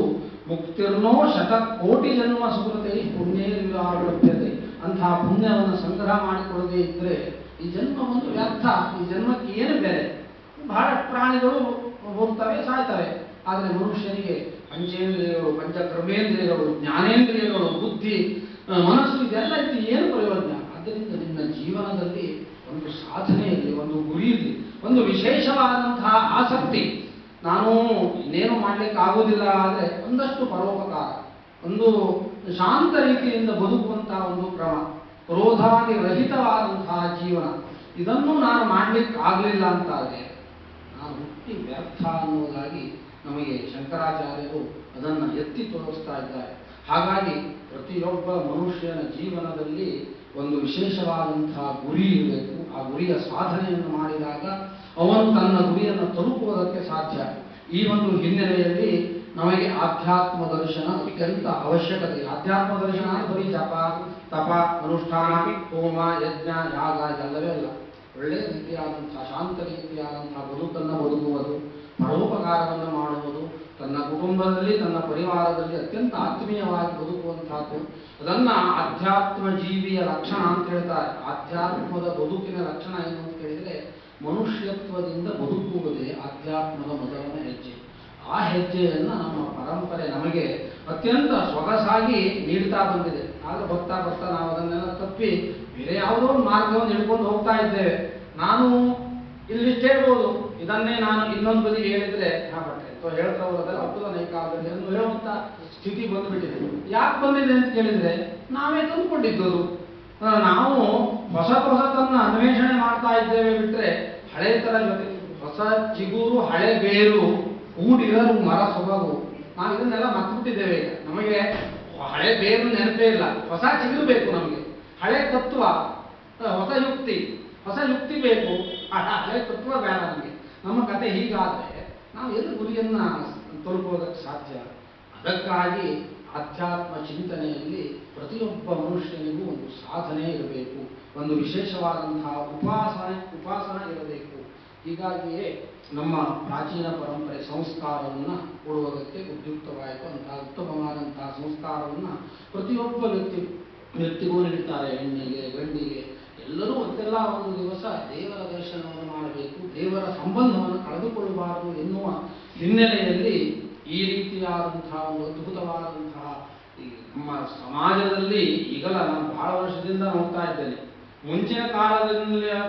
ಮುಕ್ತಿರ್ನೋ ಶತಕೋಟಿ ಜನ್ಮ ಸುಕೃತೆ ಪುಣ್ಯೇರ್ವಿರಾಲಭ್ಯತೆ, ಅಂತಹ ಪುಣ್ಯವನ್ನು ಸಂಗ್ರಹ ಮಾಡಿಕೊಳ್ಳದೇ ಇದ್ದರೆ ಈ ಜನ್ಮ ಒಂದು ವ್ಯರ್ಥ. ಈ ಜನ್ಮಕ್ಕೆ ಏನು ಬೇರೆ? ಬಹಳಷ್ಟು ಪ್ರಾಣಿಗಳು ಹೋಗ್ತವೆ, ಸಾಯ್ತವೆ. ಆದರೆ ಮನುಷ್ಯನಿಗೆ ಪಂಚೇಂದ್ರಿಯಗಳು, ಪಂಚಕರ್ಮೇಂದ್ರಿಯಗಳು, ಜ್ಞಾನೇಂದ್ರಿಯಗಳು, ಬುದ್ಧಿ, ಮನಸ್ಸು ಇದೆಲ್ಲ ಇದ್ದು ಏನು ಪ್ರಯೋಜನ? ಆದ್ದರಿಂದ ನಿನ್ನ ಜೀವನದಲ್ಲಿ ಒಂದು ಸಾಧನೆ ಇರಲಿ, ಒಂದು ಗುರಿ ಇರಲಿ, ಒಂದು ವಿಶೇಷವಾದಂತಹ ಆಸಕ್ತಿ. ನಾನು ಇನ್ನೇನು ಮಾಡಲಿಕ್ಕೆ ಆಗುವುದಿಲ್ಲ ಆದರೆ ಒಂದಷ್ಟು ಪರೋಪಕಾರ, ಒಂದು ಶಾಂತ ರೀತಿಯಿಂದ ಬದುಕುವಂತಹ ಒಂದು ಕ್ರಮ, ಕ್ರೋಧಾದಿ ರಹಿತವಾದಂತಹ ಜೀವನ, ಇದನ್ನು ನಾನು ಮಾಡಲಿಕ್ಕೆ ಆಗಲಿಲ್ಲ ಅಂತಾದರೆ ನಾನು ಹುಟ್ಟಿ ವ್ಯರ್ಥ ಅನ್ನುವುದಾಗಿ ನಮಗೆ ಶಂಕರಾಚಾರ್ಯರು ಅದನ್ನು ಎತ್ತಿ ತೋರಿಸ್ತಾ ಇದ್ದಾರೆ. ಹಾಗಾಗಿ ಪ್ರತಿಯೊಬ್ಬ ಮನುಷ್ಯನ ಜೀವನದಲ್ಲಿ ಒಂದು ವಿಶೇಷವಾದಂತಹ ಗುರಿ ಇರಬೇಕು. ಆ ಗುರಿಯ ಸಾಧನೆಯನ್ನು ಮಾಡಿದಾಗ ಅವನು ತನ್ನ ಗುರಿಯನ್ನು ತಲುಪುವುದಕ್ಕೆ ಸಾಧ್ಯ. ಈ ಒಂದು ಹಿನ್ನೆಲೆಯಲ್ಲಿ ನಮಗೆ ಆಧ್ಯಾತ್ಮ ದರ್ಶನ ಅತ್ಯಂತ ಅವಶ್ಯಕತೆ. ಆಧ್ಯಾತ್ಮ ದರ್ಶನ ಬರೀ ಜಪ, ತಪ, ಅನುಷ್ಠಾನ, ಹೋಮ, ಯಜ್ಞ, ಯಾಗ ಇದೆಲ್ಲವೇ ಅಲ್ಲ. ಒಳ್ಳೆಯ ರೀತಿಯಾದಂತಹ ಶಾಂತ ರೀತಿಯಾದಂತಹ ಬದುಕನ್ನು ಬದುಕುವುದು, ಪರೋಪಕಾರವನ್ನು ಮಾಡುವುದು, ತನ್ನ ಕುಟುಂಬದಲ್ಲಿ ತನ್ನ ಪರಿವಾರದಲ್ಲಿ ಅತ್ಯಂತ ಆತ್ಮೀಯವಾಗಿ ಬದುಕುವಂತಹದ್ದು, ಅದನ್ನ ಆಧ್ಯಾತ್ಮ ಜೀವಿಯ ಲಕ್ಷಣ ಅಂತ ಹೇಳ್ತಾರೆ. ಆಧ್ಯಾತ್ಮದ ಬದುಕಿನ ಲಕ್ಷಣ ಏನು ಅಂತ ಹೇಳಿದರೆ ಮನುಷ್ಯತ್ವದಿಂದ ಬದುಕುವುದೇ ಆಧ್ಯಾತ್ಮದ ಮೊದಲನೇ ಹೆಜ್ಜೆ. ಆ ಹೆಜ್ಜೆಯನ್ನು ನಮ್ಮ ಪರಂಪರೆ ನಮಗೆ ಅತ್ಯಂತ ಸೊಗಸಾಗಿ ನೀಡ್ತಾ ಬಂದಿದೆ. ಆಗ ಬರ್ತಾ ಬರ್ತಾ ನಾವು ಅದನ್ನೆಲ್ಲ ತಪ್ಪಿ ಬೇರೆ ಯಾವುದೋ ಒಂದು ಮಾರ್ಗವನ್ನು ಹಿಡ್ಕೊಂಡು ಹೋಗ್ತಾ ಇದ್ದೇವೆ. ನಾನು ಇಲ್ಲಿಷ್ಟೇ ಹೇಳ್ಬೋದು, ಇದನ್ನೇ ನಾನು ಇನ್ನೊಂದು ಬದಿ ಹೇಳಿದ್ರೆ ಅಥವಾ ಹೇಳ್ತಾ ಹೋಗೋದಲ್ಲ ಅದ್ಭುತ ನೈಕಾಲದಲ್ಲಿ ಹೇಳುವಂತ ಸ್ಥಿತಿ ಬಂದುಬಿಟ್ಟಿದೆ. ಯಾಕೆ ಬಂದಿದೆ ಅಂತ ಕೇಳಿದ್ರೆ ನಾವೇ ತಂದುಕೊಂಡಿದ್ದು. ನಾವು ಹೊಸತನ್ನ ಅನ್ವೇಷಣೆ ಮಾಡ್ತಾ ಇದ್ದೇವೆ ಬಿಟ್ರೆ ಹಳೆ ತರ ಜೊತೆ ಹೊಸ ಚಿಗುರು ಹಳೆ ಬೇರು ಕೂಡಿರಲು ಮರ ಸೊಬಗು, ನಾವು ಇದನ್ನೆಲ್ಲ ಮರ್ತ್ಬಿಟ್ಟಿದ್ದೇವೆ. ಈಗ ನಮಗೆ ಹಳೆ ಬೇರು ನೆನಪೇ ಇಲ್ಲ, ಹೊಸ ಚಿಗುರು ಬೇಕು ನಮಗೆ. ಹಳೆ ತತ್ವ, ಹೊಸ ಯುಕ್ತಿ ಬೇಕು, ಹಳೆ ತತ್ವ ಬೇಡ ನಮಗೆ. ನಮ್ಮ ಕತೆ ಹೀಗಾದ್ರೆ ನಾವು ಎಲ್ಲಿ ಗುರಿಯನ್ನ ತಲುಪುವುದಕ್ಕೆ ಸಾಧ್ಯ? ಅದಕ್ಕಾಗಿ ಆಧ್ಯಾತ್ಮ ಚಿಂತನೆಯಲ್ಲಿ ಪ್ರತಿಯೊಬ್ಬ ಮನುಷ್ಯನಿಗೂ ಒಂದು ಸಾಧನೆ ಇರಬೇಕು, ಒಂದು ವಿಶೇಷವಾದಂತಹ ಉಪಾಸನ ಇರಬೇಕು. ಹೀಗಾಗಿಯೇ ನಮ್ಮ ಪ್ರಾಚೀನ ಪರಂಪರೆ ಸಂಸ್ಕಾರವನ್ನು ಕೊಡುವುದಕ್ಕೆ ಉದ್ಯುಕ್ತವಾಯಿತು. ಅಂತಹ ಉತ್ತಮವಾದಂತಹ ಸಂಸ್ಕಾರವನ್ನು ಪ್ರತಿಯೊಬ್ಬ ವ್ಯಕ್ತಿಗೂ ನೀಡುತ್ತಾರೆ. ಹೆಣ್ಣಿಗೆ, ಗಂಡಿಗೆ, ಎಲ್ಲರೂ ಒಂದೆಲ್ಲ ಒಂದು ದಿವಸ ದೇವರ ದರ್ಶನವನ್ನು ಮಾಡಬೇಕು, ದೇವರ ಸಂಬಂಧವನ್ನು ಕಳೆದುಕೊಳ್ಳಬಾರದು ಎನ್ನುವ ಹಿನ್ನೆಲೆಯಲ್ಲಿ ಈ ರೀತಿಯಾದಂತಹ ಒಂದು ಅದ್ಭುತವಾದಂತಹ ನಮ್ಮ ಸಮಾಜದಲ್ಲಿ ಈಗಲ ನಾನು ಬಹಳ ವರ್ಷದಿಂದ ನೋಡ್ತಾ ಇದ್ದೇನೆ. ಮುಂಚಿನ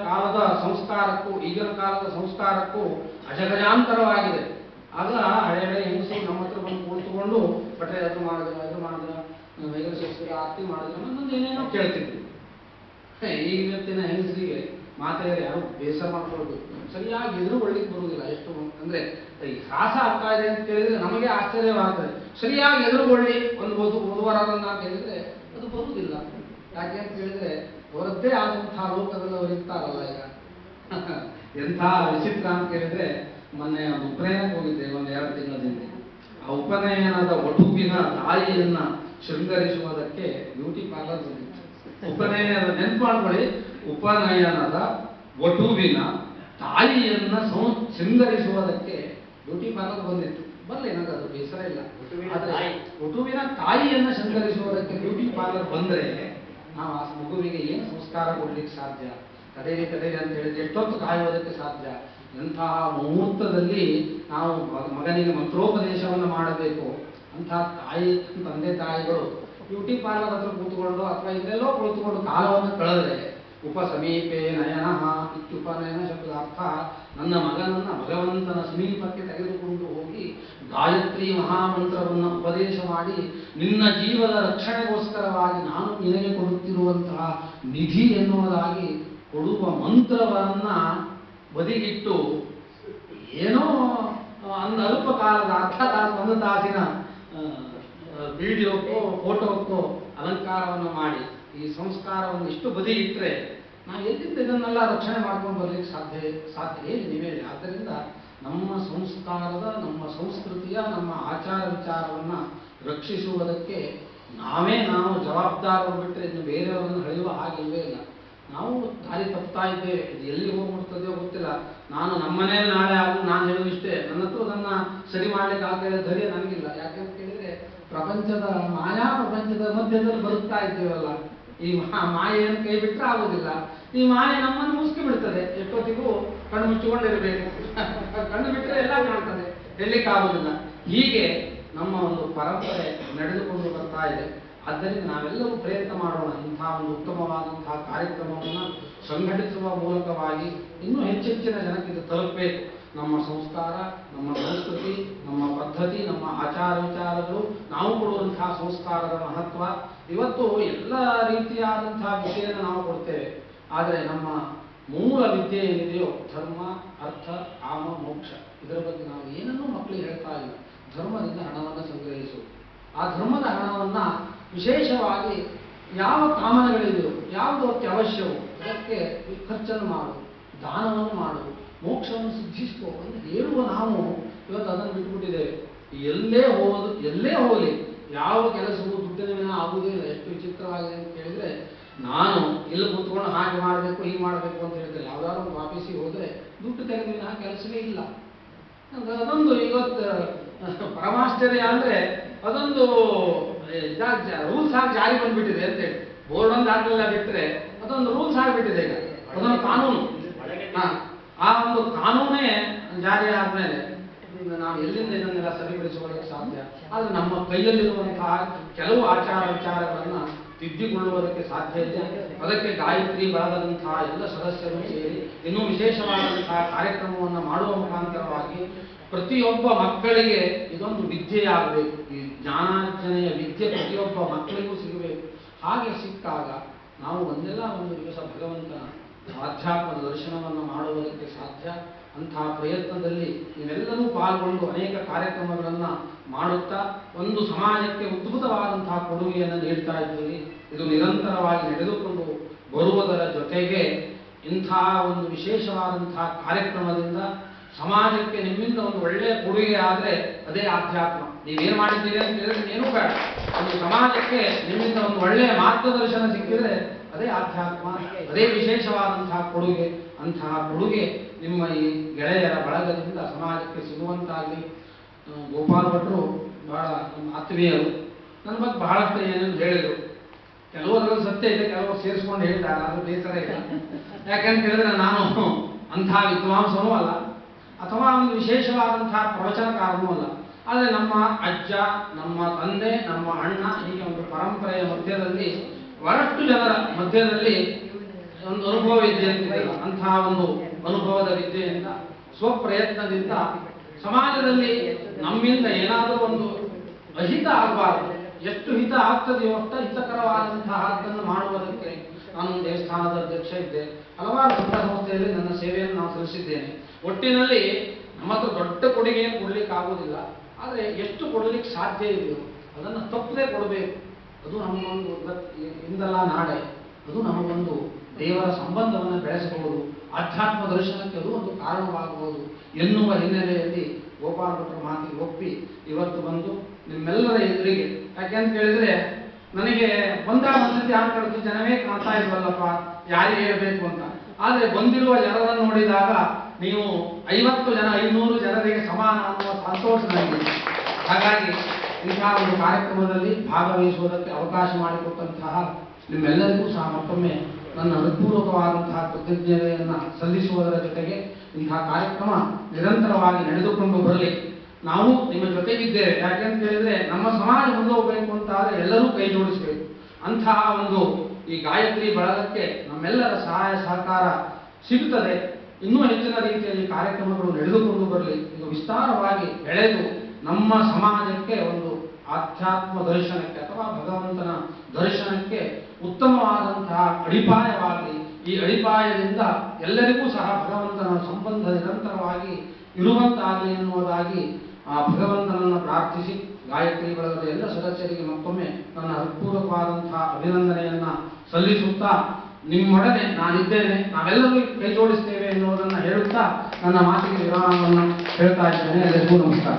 ಕಾಲದ ಸಂಸ್ಕಾರಕ್ಕೂ ಈಗಿನ ಕಾಲದ ಸಂಸ್ಕಾರಕ್ಕೂ ಅಜಗಜಾಂತರವಾಗಿದೆ. ಆಗ ಹಳೆ ಹೆಂಗಸರು ನಮ್ಮ ಹತ್ರ ಬಂದು ಕೂತ್ಕೊಂಡು ಬಟ್ಟೆ ಅದು ಮಾಡಿದ್ರ ಆರತಿ ಮಾಡಿದ್ರ ನನ್ನೊಂದು ಏನೇನೋ ಕೇಳ್ತಿದ್ರು. ಈಗಿನ ಹೆಂಗಸರಿಗೆ ಮಾತೆಯರು ಯಾರು ಬೇಸರ ಮಾಡ್ಕೊಳ್ಬೇಕು, ಸರಿಯಾಗಿ ಎದುರುಗೊಳ್ಳಿಕ್ಕೆ ಬರುವುದಿಲ್ಲ. ಎಷ್ಟು ಅಂದ್ರೆ ಈ ಸಾಹಸ ಆಗ್ತಾ ಇದೆ ಅಂತ ಕೇಳಿದ್ರೆ ನಮಗೆ ಆಶ್ಚರ್ಯವಾಗ್ತದೆ. ಸರಿಯಾಗಿ ಎದುರುಗೊಳ್ಳಿ ಒಂದು ಓದುವರನ್ನ ಅಂತ ಹೇಳಿದ್ರೆ ಅದು ಬರುವುದಿಲ್ಲ. ಯಾಕೆ ಅಂತ ಹೇಳಿದ್ರೆ ಅವರದ್ದೇ ಆದಂತಹ ಲೋಕದಲ್ಲಿ ಅವರು ಇರ್ತಾರಲ್ಲ. ಈಗ ಎಂಥ ವಿಚಿತ್ರ ಅಂತ ಕೇಳಿದ್ರೆ ಮೊನ್ನೆ ಒಂದು ಉಪನಯನಕ್ಕೆ ಹೋಗಿದ್ದೆ ಒಂದು 2 ತಿಂಗಳ ಹಿಂದೆ. ಆ ಉಪನಯನದ ಒಟುಕಿನ ತಾಯಿಯನ್ನ ಶೃಂಗರಿಸುವುದಕ್ಕೆ ಬ್ಯೂಟಿ ಪಾರ್ಲರ್ ಬಂದಿತ್ತು. ಉಪನಯನದ ನೆನಪು ಮಾಡ್ಕೊಳ್ಳಿ, ಉಪನಯನದ ವಟುವಿನ ತಾಯಿಯನ್ನ ಶೃಂಗರಿಸುವುದಕ್ಕೆ ಬ್ಯೂಟಿ ಪಾರ್ಲರ್ ಬಂದಿತ್ತು. ಬರಲಿ, ನನಗೆ ಅದು ಬೇಸರ ಇಲ್ಲ. ಆದ್ರೆ ವಟುವಿನ ತಾಯಿಯನ್ನ ಶೃಂಗರಿಸುವುದಕ್ಕೆ ಬ್ಯೂಟಿ ಪಾರ್ಲರ್ ಬಂದ್ರೆ ನಾವು ಆ ಮಗುವಿಗೆ ಏನು ಸಂಸ್ಕಾರ ಕೊಡ್ಲಿಕ್ಕೆ ಸಾಧ್ಯ? ತಡೆಯಿರಿ ಅಂತ ಹೇಳಿದ್ರೆ ಎಷ್ಟೊತ್ತು ಕಾಯುವುದಕ್ಕೆ ಸಾಧ್ಯ? ಎಂತಹ ಮುಹೂರ್ತದಲ್ಲಿ ನಾವು ಮಗನಿಗೆ ಮಂತ್ರೋಪದೇಶವನ್ನು ಮಾಡಬೇಕು. ಅಂತಹ ತಂದೆ ತಾಯಿಗಳು ಬ್ಯೂಟಿ ಪಾರ್ಲರ್ ಹತ್ರ ಕೂತ್ಕೊಂಡು ಅಥವಾ ಇದೆಲ್ಲೋ ಕುಳಿತುಕೊಂಡು ಕಾಲವನ್ನು ಕಳೆದ್ರೆ ಉಪಸಮೀಪೆ ನಯನ ಇತ್ಯುಪನಯನ ಶಬ್ದದ ಅರ್ಥ ನನ್ನ ಮಗನನ್ನ ಭಗವಂತನ ಸಮೀಪಕ್ಕೆ ತೆಗೆದುಕೊಂಡು ಹೋಗಿ ಗಾಯತ್ರಿ ಮಹಾಮಂತ್ರವನ್ನು ಉಪದೇಶ ಮಾಡಿ ನಿನ್ನ ಜೀವದ ರಕ್ಷಣೆಗೋಸ್ಕರವಾಗಿ ನಾನು ನಿನಗೆ ಕೊಡುತ್ತಿರುವಂತಹ ನಿಧಿ ಎನ್ನುವುದಾಗಿ ಕೊಡುವ ಮಂತ್ರವನ್ನ ಬದಿಗಿಟ್ಟು ಏನೋ ಒಂದು ಅಲ್ಪ ಕಾಲದ ಒಂದು ತಾಸಿನ ವಿಡಿಯೋಕ್ಕೋ ಫೋಟೋಕ್ಕೋ ಅಲಂಕಾರವನ್ನು ಮಾಡಿ ಈ ಸಂಸ್ಕಾರವನ್ನು ಇಷ್ಟು ಬದಿ ಇಟ್ಟರೆ ನಾವು ಎಲ್ಲಿಂದ ಇದನ್ನೆಲ್ಲ ರಕ್ಷಣೆ ಮಾಡ್ಕೊಂಡು ಬರ್ಲಿಕ್ಕೆ ಸಾಧ್ಯ ಹೇಳಿ ನೀವೇ ಹೇಳಿ. ಆದ್ದರಿಂದ ನಮ್ಮ ಸಂಸ್ಕಾರದ, ನಮ್ಮ ಸಂಸ್ಕೃತಿಯ, ನಮ್ಮ ಆಚಾರ ವಿಚಾರವನ್ನು ರಕ್ಷಿಸುವುದಕ್ಕೆ ನಾವು ಜವಾಬ್ದಾರರು ಬಿಟ್ಟರೆ ಇನ್ನು ಬೇರೆಯವರನ್ನು ಹಳೆಯುವ ಹಾಗಿಲ್ವೇ ಇಲ್ಲ. ನಾವು ದಾರಿ ತಪ್ತಾ ಇದ್ದೇವೆ. ಇದು ಎಲ್ಲಿ ಹೋಗ್ಬಿಡ್ತದೆಯೋ ಗೊತ್ತಿಲ್ಲ. ನಾನು ನಮ್ಮನೇಲಿ ನಾಳೆ ಆಗು ನಾನು ಹೇಳುವಿಷ್ಟೇ, ನನ್ನ ಹತ್ರ ಅದನ್ನು ಸರಿ ಮಾಡ್ಲಿಕ್ಕೆ ಆಗದ ಧೈರ್ಯ ನನಗಿಲ್ಲ. ಯಾಕೆಂತ ಕೇಳಿದ್ರೆ ಪ್ರಪಂಚದ ಮಾಯಾ ಪ್ರಪಂಚದ ಮಧ್ಯದಲ್ಲಿ ಬದುಕ್ತಾ ಇದ್ದೇವಲ್ಲ. ಈ ಮಾಯೆಯನ್ನು ಕೈ ಬಿಟ್ಟರೆ ಆಗೋದಿಲ್ಲ. ಈ ಮಾಯೆ ನಮ್ಮನ್ನು ಮುಸ್ಕಿ ಬಿಡ್ತದೆ. ಎಷ್ಟೊತ್ತಿಗೂ ಕಣ್ಣು ಮುಚ್ಚಿಕೊಂಡಿರಬೇಕು. ಕಣ್ಣು ಬಿಟ್ಟರೆ ಎಲ್ಲ ಕಾಣ್ತದೆ, ಹೇಳಲಿಕ್ಕಾಗೋದಿಲ್ಲ. ಹೀಗೆ ನಮ್ಮ ಒಂದು ಪರಂಪರೆ ನಡೆದುಕೊಂಡು ಬರ್ತಾ ಇದೆ. ಆದ್ದರಿಂದ ನಾವೆಲ್ಲರೂ ಪ್ರಯತ್ನ ಮಾಡೋಣ, ಇಂತಹ ಒಂದು ಉತ್ತಮವಾದಂತಹ ಕಾರ್ಯಕ್ರಮವನ್ನು ಸಂಘಟಿಸುವ ಮೂಲಕವಾಗಿ ಇನ್ನೂ ಹೆಚ್ಚೆಚ್ಚಿನ ಜನಕ್ಕೆ ಇದು ತಲುಪಬೇಕು. ನಮ್ಮ ಸಂಸ್ಕಾರ, ನಮ್ಮ ಸಂಸ್ಕೃತಿ, ನಮ್ಮ ಪದ್ಧತಿ, ನಮ್ಮ ಆಚಾರ ವಿಚಾರಗಳು, ನಾವು ಕೊಡುವಂತಹ ಸಂಸ್ಕಾರದ ಮಹತ್ವ. ಇವತ್ತು ಎಲ್ಲ ರೀತಿಯಾದಂತಹ ವಿಷಯವನ್ನು ನಾವು ಕೊಡ್ತೇವೆ, ಆದರೆ ನಮ್ಮ ಮೂಲ ವಿದ್ಯೆ ಏನಿದೆಯೋ ಧರ್ಮ, ಅರ್ಥ, ಕಾಮ, ಮೋಕ್ಷ, ಇದರ ಬಗ್ಗೆ ನಾವು ಏನನ್ನೂ ಮಕ್ಕಳಿಗೆ ಹೇಳ್ತಾ ಇಲ್ಲ. ಧರ್ಮದಿಂದ ಹಣವನ್ನು ಸಂಗ್ರಹಿಸುವುದು, ಆ ಧರ್ಮದ ಹಣವನ್ನು ವಿಶೇಷವಾಗಿ ಯಾವ ಕಾಮನೆಗಳಿದೆಯೋ, ಯಾವುದು ಅತ್ಯವಶ್ಯವೋ ಅದಕ್ಕೆ ಖರ್ಚನ್ನು ಮಾಡುವುದು, ದಾನವನ್ನು ಮಾಡುವುದು, ಮೋಕ್ಷವನ್ನು ಸಿದ್ಧಿಸಿಕೋ ಅಂತ ಹೇಳುವ ನಾವು ಇವತ್ತು ಅದನ್ನು ಬಿಟ್ಟುಬಿಟ್ಟಿದ್ದೇವೆ. ಎಲ್ಲೇ ಹೋಗಲಿ ಯಾವ ಕೆಲಸವೂ ದುಡ್ಡಿನ ವಿನ ಆಗುವುದೇ ಇಲ್ಲ. ಎಷ್ಟು ವಿಚಿತ್ರವಾಗಿದೆ ಅಂತ ಕೇಳಿದ್ರೆ, ನಾನು ಇಲ್ಲಿ ಕೂತ್ಕೊಂಡು ಹಾಗೆ ಮಾಡಬೇಕು ಹೀಗೆ ಮಾಡಬೇಕು ಅಂತ ಹೇಳ್ತಾರೆ. ಯಾವ್ದಾದ್ರು ಒಂದು ಆಫೀಸಿಗೆ ಹೋದರೆ ದುಡ್ಡು ತೆಗೆದ ವಿನ ಕೆಲಸವೇ ಇಲ್ಲ. ಅದೊಂದು ಇವತ್ತು ಪರಮಾಶ್ಚರ್ಯ ಅಂದ್ರೆ ಅದೊಂದು ರೂಲ್ಸ್ ಆಗಿ ಜಾರಿ ಬಂದ್ಬಿಟ್ಟಿದೆ ಅಂತೇಳಿ. ಬೋರ್ಡ್ ಒಂದು ಹಾಕಲಿಲ್ಲ ಬಿಟ್ಟರೆ ಅದೊಂದು ರೂಲ್ಸ್ ಆಗಿಬಿಟ್ಟಿದೆ. ಈಗ ಅದೊಂದು ಕಾನೂನು. ಆ ಒಂದು ಕಾನೂನೇ ಜಾರಿ ಆದ್ಮೇಲೆ ನಾವು ಎಲ್ಲಿಂದ ಇದನ್ನೆಲ್ಲ ಸರಿಪಡಿಸುವುದಕ್ಕೆ ಸಾಧ್ಯ? ಆದರೆ ನಮ್ಮ ಕೈಯಲ್ಲಿರುವಂತಹ ಕೆಲವು ಆಚಾರ ವಿಚಾರಗಳನ್ನ ತಿದ್ದಿಕೊಳ್ಳುವುದಕ್ಕೆ ಸಾಧ್ಯ ಇದೆ. ಅದಕ್ಕೆ ಗಾಯತ್ರಿ ಬಳಗದಂತಹ ಎಲ್ಲ ಸದಸ್ಯರು ಸೇರಿ ಇನ್ನೂ ವಿಶೇಷವಾದಂತಹ ಕಾರ್ಯಕ್ರಮವನ್ನು ಮಾಡುವ ಮುಖಾಂತರವಾಗಿ ಪ್ರತಿಯೊಬ್ಬ ಮಕ್ಕಳಿಗೆ ಇದೊಂದು ವಿದ್ಯೆಯಾಗಬೇಕು. ಈ ಜ್ಞಾನಾರ್ಜನೆಯ ವಿದ್ಯೆ ಪ್ರತಿಯೊಬ್ಬ ಮಕ್ಕಳಿಗೂ ಸಿಗಬೇಕು. ಹಾಗೆ ಸಿಕ್ಕಾಗ ನಾವು ಒಂದೆಲ್ಲ ಒಂದು ದಿವಸ ಭಗವಂತನ ಆಧ್ಯಾತ್ಮದ ದರ್ಶನವನ್ನು ಮಾಡುವುದಕ್ಕೆ ಸಾಧ್ಯ. ಅಂತಹ ಪ್ರಯತ್ನದಲ್ಲಿ ನೀವೆಲ್ಲರೂ ಪಾಲ್ಗೊಂಡು ಅನೇಕ ಕಾರ್ಯಕ್ರಮಗಳನ್ನು ಮಾಡುತ್ತಾ ಒಂದು ಸಮಾಜಕ್ಕೆ ಉದ್ಭುತವಾದಂತಹ ಕೊಡುಗೆಯನ್ನು ನೀಡ್ತಾ ಇದ್ದೀರಿ. ಇದು ನಿರಂತರವಾಗಿ ನಡೆದುಕೊಂಡು ಬರುವುದರ ಜೊತೆಗೆ ಇಂಥ ಒಂದು ವಿಶೇಷವಾದಂತಹ ಕಾರ್ಯಕ್ರಮದಿಂದ ಸಮಾಜಕ್ಕೆ ನಿಮ್ಮಿಂದ ಒಂದು ಒಳ್ಳೆಯ ಕೊಡುಗೆ ಆದರೆ ಅದೇ ಆಧ್ಯಾತ್ಮ. ನೀವೇನು ಮಾಡಿದ್ದೀರಿ ಅಂತ ಹೇಳಿದ್ರೆ ಏನೂ ಬೇಡ, ಒಂದು ಸಮಾಜಕ್ಕೆ ನಿಮ್ಮಿಂದ ಒಂದು ಒಳ್ಳೆಯ ಮಾರ್ಗದರ್ಶನ ಸಿಕ್ಕಿದ್ರೆ ಅದೇ ಆಧ್ಯಾತ್ಮ, ಅದೇ ವಿಶೇಷವಾದಂತಹ ಕೊಡುಗೆ. ಅಂತಹ ಕೊಡುಗೆ ನಿಮ್ಮ ಈ ಗೆಳೆಯರ ಬಳಗದಿಂದ ಸಮಾಜಕ್ಕೆ ಸಿಗುವಂತಾಗಲಿ. ಗೋಪಾಲ್ ಭಟ್ರು ಬಹಳ ಆತ್ಮೀಯರು, ನನ್ನ ಬಗ್ಗೆ ಬಹಳಷ್ಟು ಏನೇನು ಹೇಳಿದರು. ಕೆಲವರಲ್ಲಿ ಸತ್ಯ ಇದೆ, ಕೆಲವರು ಸೇರಿಸ್ಕೊಂಡು ಹೇಳಿದ್ದಾರೆ, ಅದು ಬೇಸರ ಇಲ್ಲ. ಯಾಕಂತ ಹೇಳಿದ್ರೆ ನಾನು ಅಂತಹ ವಿದ್ವಾಂಸನೂ ಅಲ್ಲ, ಅಥವಾ ಒಂದು ವಿಶೇಷವಾದಂತಹ ಪ್ರವಚನಕಾರನೂ ಅಲ್ಲ. ಆದರೆ ನಮ್ಮ ಅಜ್ಜ, ನಮ್ಮ ತಂದೆ, ನಮ್ಮ ಅಣ್ಣ, ಹೀಗೆ ಒಂದು ಪರಂಪರೆಯ ಮಧ್ಯದಲ್ಲಿ ಬಹಳಷ್ಟು ಜನರ ಮಧ್ಯದಲ್ಲಿ ಒಂದು ಅನುಭವ ವಿದ್ಯೆ ಅಂತಿದೆಯಲ್ಲ, ಅಂತಹ ಒಂದು ಅನುಭವದ ವಿದ್ಯೆಯಿಂದ ಸ್ವಪ್ರಯತ್ನದಿಂದ ಸಮಾಜದಲ್ಲಿ ನಮ್ಮಿಂದ ಏನಾದರೂ ಒಂದು ಅಹಿತ ಆಗಬಾರದು. ಎಷ್ಟು ಹಿತ ಆಗ್ತದೆಯೋ ಅಷ್ಟ ಹಿತಕರವಾದಂತಹ ಅದನ್ನು ಮಾಡುವುದಕ್ಕೆ ನಾನು ದೇವಸ್ಥಾನದ ಅಧ್ಯಕ್ಷ ಇದ್ದೆ. ಹಲವಾರು ದೊಡ್ಡ ಸಂಸ್ಥೆಯಲ್ಲಿ ನನ್ನ ಸೇವೆಯನ್ನು ನಾನು ಸಲ್ಲಿಸಿದ್ದೇನೆ. ಒಟ್ಟಿನಲ್ಲಿ ನಮ್ಮ ಹತ್ರ ದೊಡ್ಡ ಕೊಡುಗೆಯನ್ನು ಕೊಡ್ಲಿಕ್ಕೆ ಆಗೋದಿಲ್ಲ, ಆದರೆ ಎಷ್ಟು ಕೊಡಲಿಕ್ಕೆ ಸಾಧ್ಯ ಇದೆಯೋ ಅದನ್ನು ತಪ್ಪದೆ ಕೊಡಬೇಕು. ಅದು ನಮಗೊಂದು ಇಂದಲ್ಲ ನಾಳೆ ಅದು ನಮಗೊಂದು ದೇವರ ಸಂಬಂಧವನ್ನು ಬೆಳೆಸಬಹುದು, ಆಧ್ಯಾತ್ಮ ದರ್ಶನಕ್ಕೆ ಅದು ಒಂದು ಕಾರಣವಾಗಬಹುದು ಎನ್ನುವ ಹಿನ್ನೆಲೆಯಲ್ಲಿ ಗೋಪಾಲ್ ಭಟ್ರ ಮಾತಿಗೆ ಒಪ್ಪಿ ಇವತ್ತು ಬಂದು ನಿಮ್ಮೆಲ್ಲರ ಎದುರಿಗೆ, ಯಾಕೆಂತ ಕೇಳಿದ್ರೆ ನನಗೆ ಒಂದ್ಸತಿ ಆಡ್ಕೊಳ್ಳೋದು ಜನವೇ ಕಾಣ್ತಾ ಇಲ್ವಲ್ಲಪ್ಪ ಯಾರಿಗೆ ಹೇಳ್ಬೇಕು ಅಂತ. ಆದರೆ ಬಂದಿರುವ ಜನರನ್ನು ನೋಡಿದಾಗ ನೀವು 50 ಜನ 500 ಜನರಿಗೆ ಸಮಾನ ಅನ್ನುವ ಸಂತೋಷ ನನಗಿದೆ. ಹಾಗಾಗಿ ಇಂತಹ ಒಂದು ಕಾರ್ಯಕ್ರಮದಲ್ಲಿ ಭಾಗವಹಿಸುವುದಕ್ಕೆ ಅವಕಾಶ ಮಾಡಿಕೊಟ್ಟಂತಹ ನಿಮ್ಮೆಲ್ಲರಿಗೂ ಸಹ ಮತ್ತೊಮ್ಮೆ ನನ್ನ ಹೃತ್ಪೂರ್ವಕವಾದಂತಹ ಕೃತಜ್ಞತೆಯನ್ನು ಸಲ್ಲಿಸುವುದರ ಜೊತೆಗೆ ಇಂತಹ ಕಾರ್ಯಕ್ರಮ ನಿರಂತರವಾಗಿ ನಡೆದುಕೊಂಡು ಬರಲಿ. ನಾವು ನಿಮ್ಮ ಜೊತೆಗಿದ್ದೇವೆ. ಯಾಕೆಂತ ಹೇಳಿದ್ರೆ ನಮ್ಮ ಸಮಾಜ ಮುಂದೆ ಹೋಗಬೇಕು ಅಂತ ಆದರೆ ಎಲ್ಲರೂ ಕೈ ಜೋಡಿಸಬೇಕು. ಅಂತಹ ಒಂದು ಈ ಗಾಯತ್ರಿ ಬಳಗಕ್ಕೆ ನಮ್ಮೆಲ್ಲರ ಸಹಾಯ ಸಹಕಾರ ಸಿಗುತ್ತದೆ. ಇನ್ನೂ ಹೆಚ್ಚಿನ ರೀತಿಯಲ್ಲಿ ಕಾರ್ಯಕ್ರಮಗಳು ನಡೆದುಕೊಂಡು ಬರಲಿ. ಇದು ವಿಸ್ತಾರವಾಗಿ ಬೆಳೆದು ನಮ್ಮ ಸಮಾಜಕ್ಕೆ ಒಂದು ಆಧ್ಯಾತ್ಮ ದರ್ಶನಕ್ಕೆ ಅಥವಾ ಭಗವಂತನ ದರ್ಶನಕ್ಕೆ ಉತ್ತಮವಾದಂತಹ ಅಡಿಪಾಯವಾಗಲಿ. ಈ ಅಡಿಪಾಯದಿಂದ ಎಲ್ಲರಿಗೂ ಸಹ ಭಗವಂತನ ಸಂಬಂಧ ನಿರಂತರವಾಗಿ ಇರುವಂತಾಗಲಿ ಎನ್ನುವುದಾಗಿ ಆ ಭಗವಂತನನ್ನು ಪ್ರಾರ್ಥಿಸಿ ಗಾಯತ್ರಿ ಬಳಗದ ಎಲ್ಲ ಸದಸ್ಯರಿಗೆ ಮತ್ತೊಮ್ಮೆ ನನ್ನ ಹೃತ್ಪೂರ್ವಕವಾದಂತಹ ಅಭಿನಂದನೆಯನ್ನ ಸಲ್ಲಿಸುತ್ತಾ ನಿಮ್ಮೊಡನೆ ನಾನಿದ್ದೇನೆ, ನಾವೆಲ್ಲರೂ ಕೈ ಜೋಡಿಸ್ತೇವೆ ಎನ್ನುವುದನ್ನು ಹೇಳುತ್ತಾ ನನ್ನ ಮಾತಿಗೆ ವಿರಾಮವನ್ನು ಹೇಳ್ತಾ ಇದ್ದೇನೆ. ಎಲ್ಲರಿಗೂ ನಮಸ್ಕಾರ.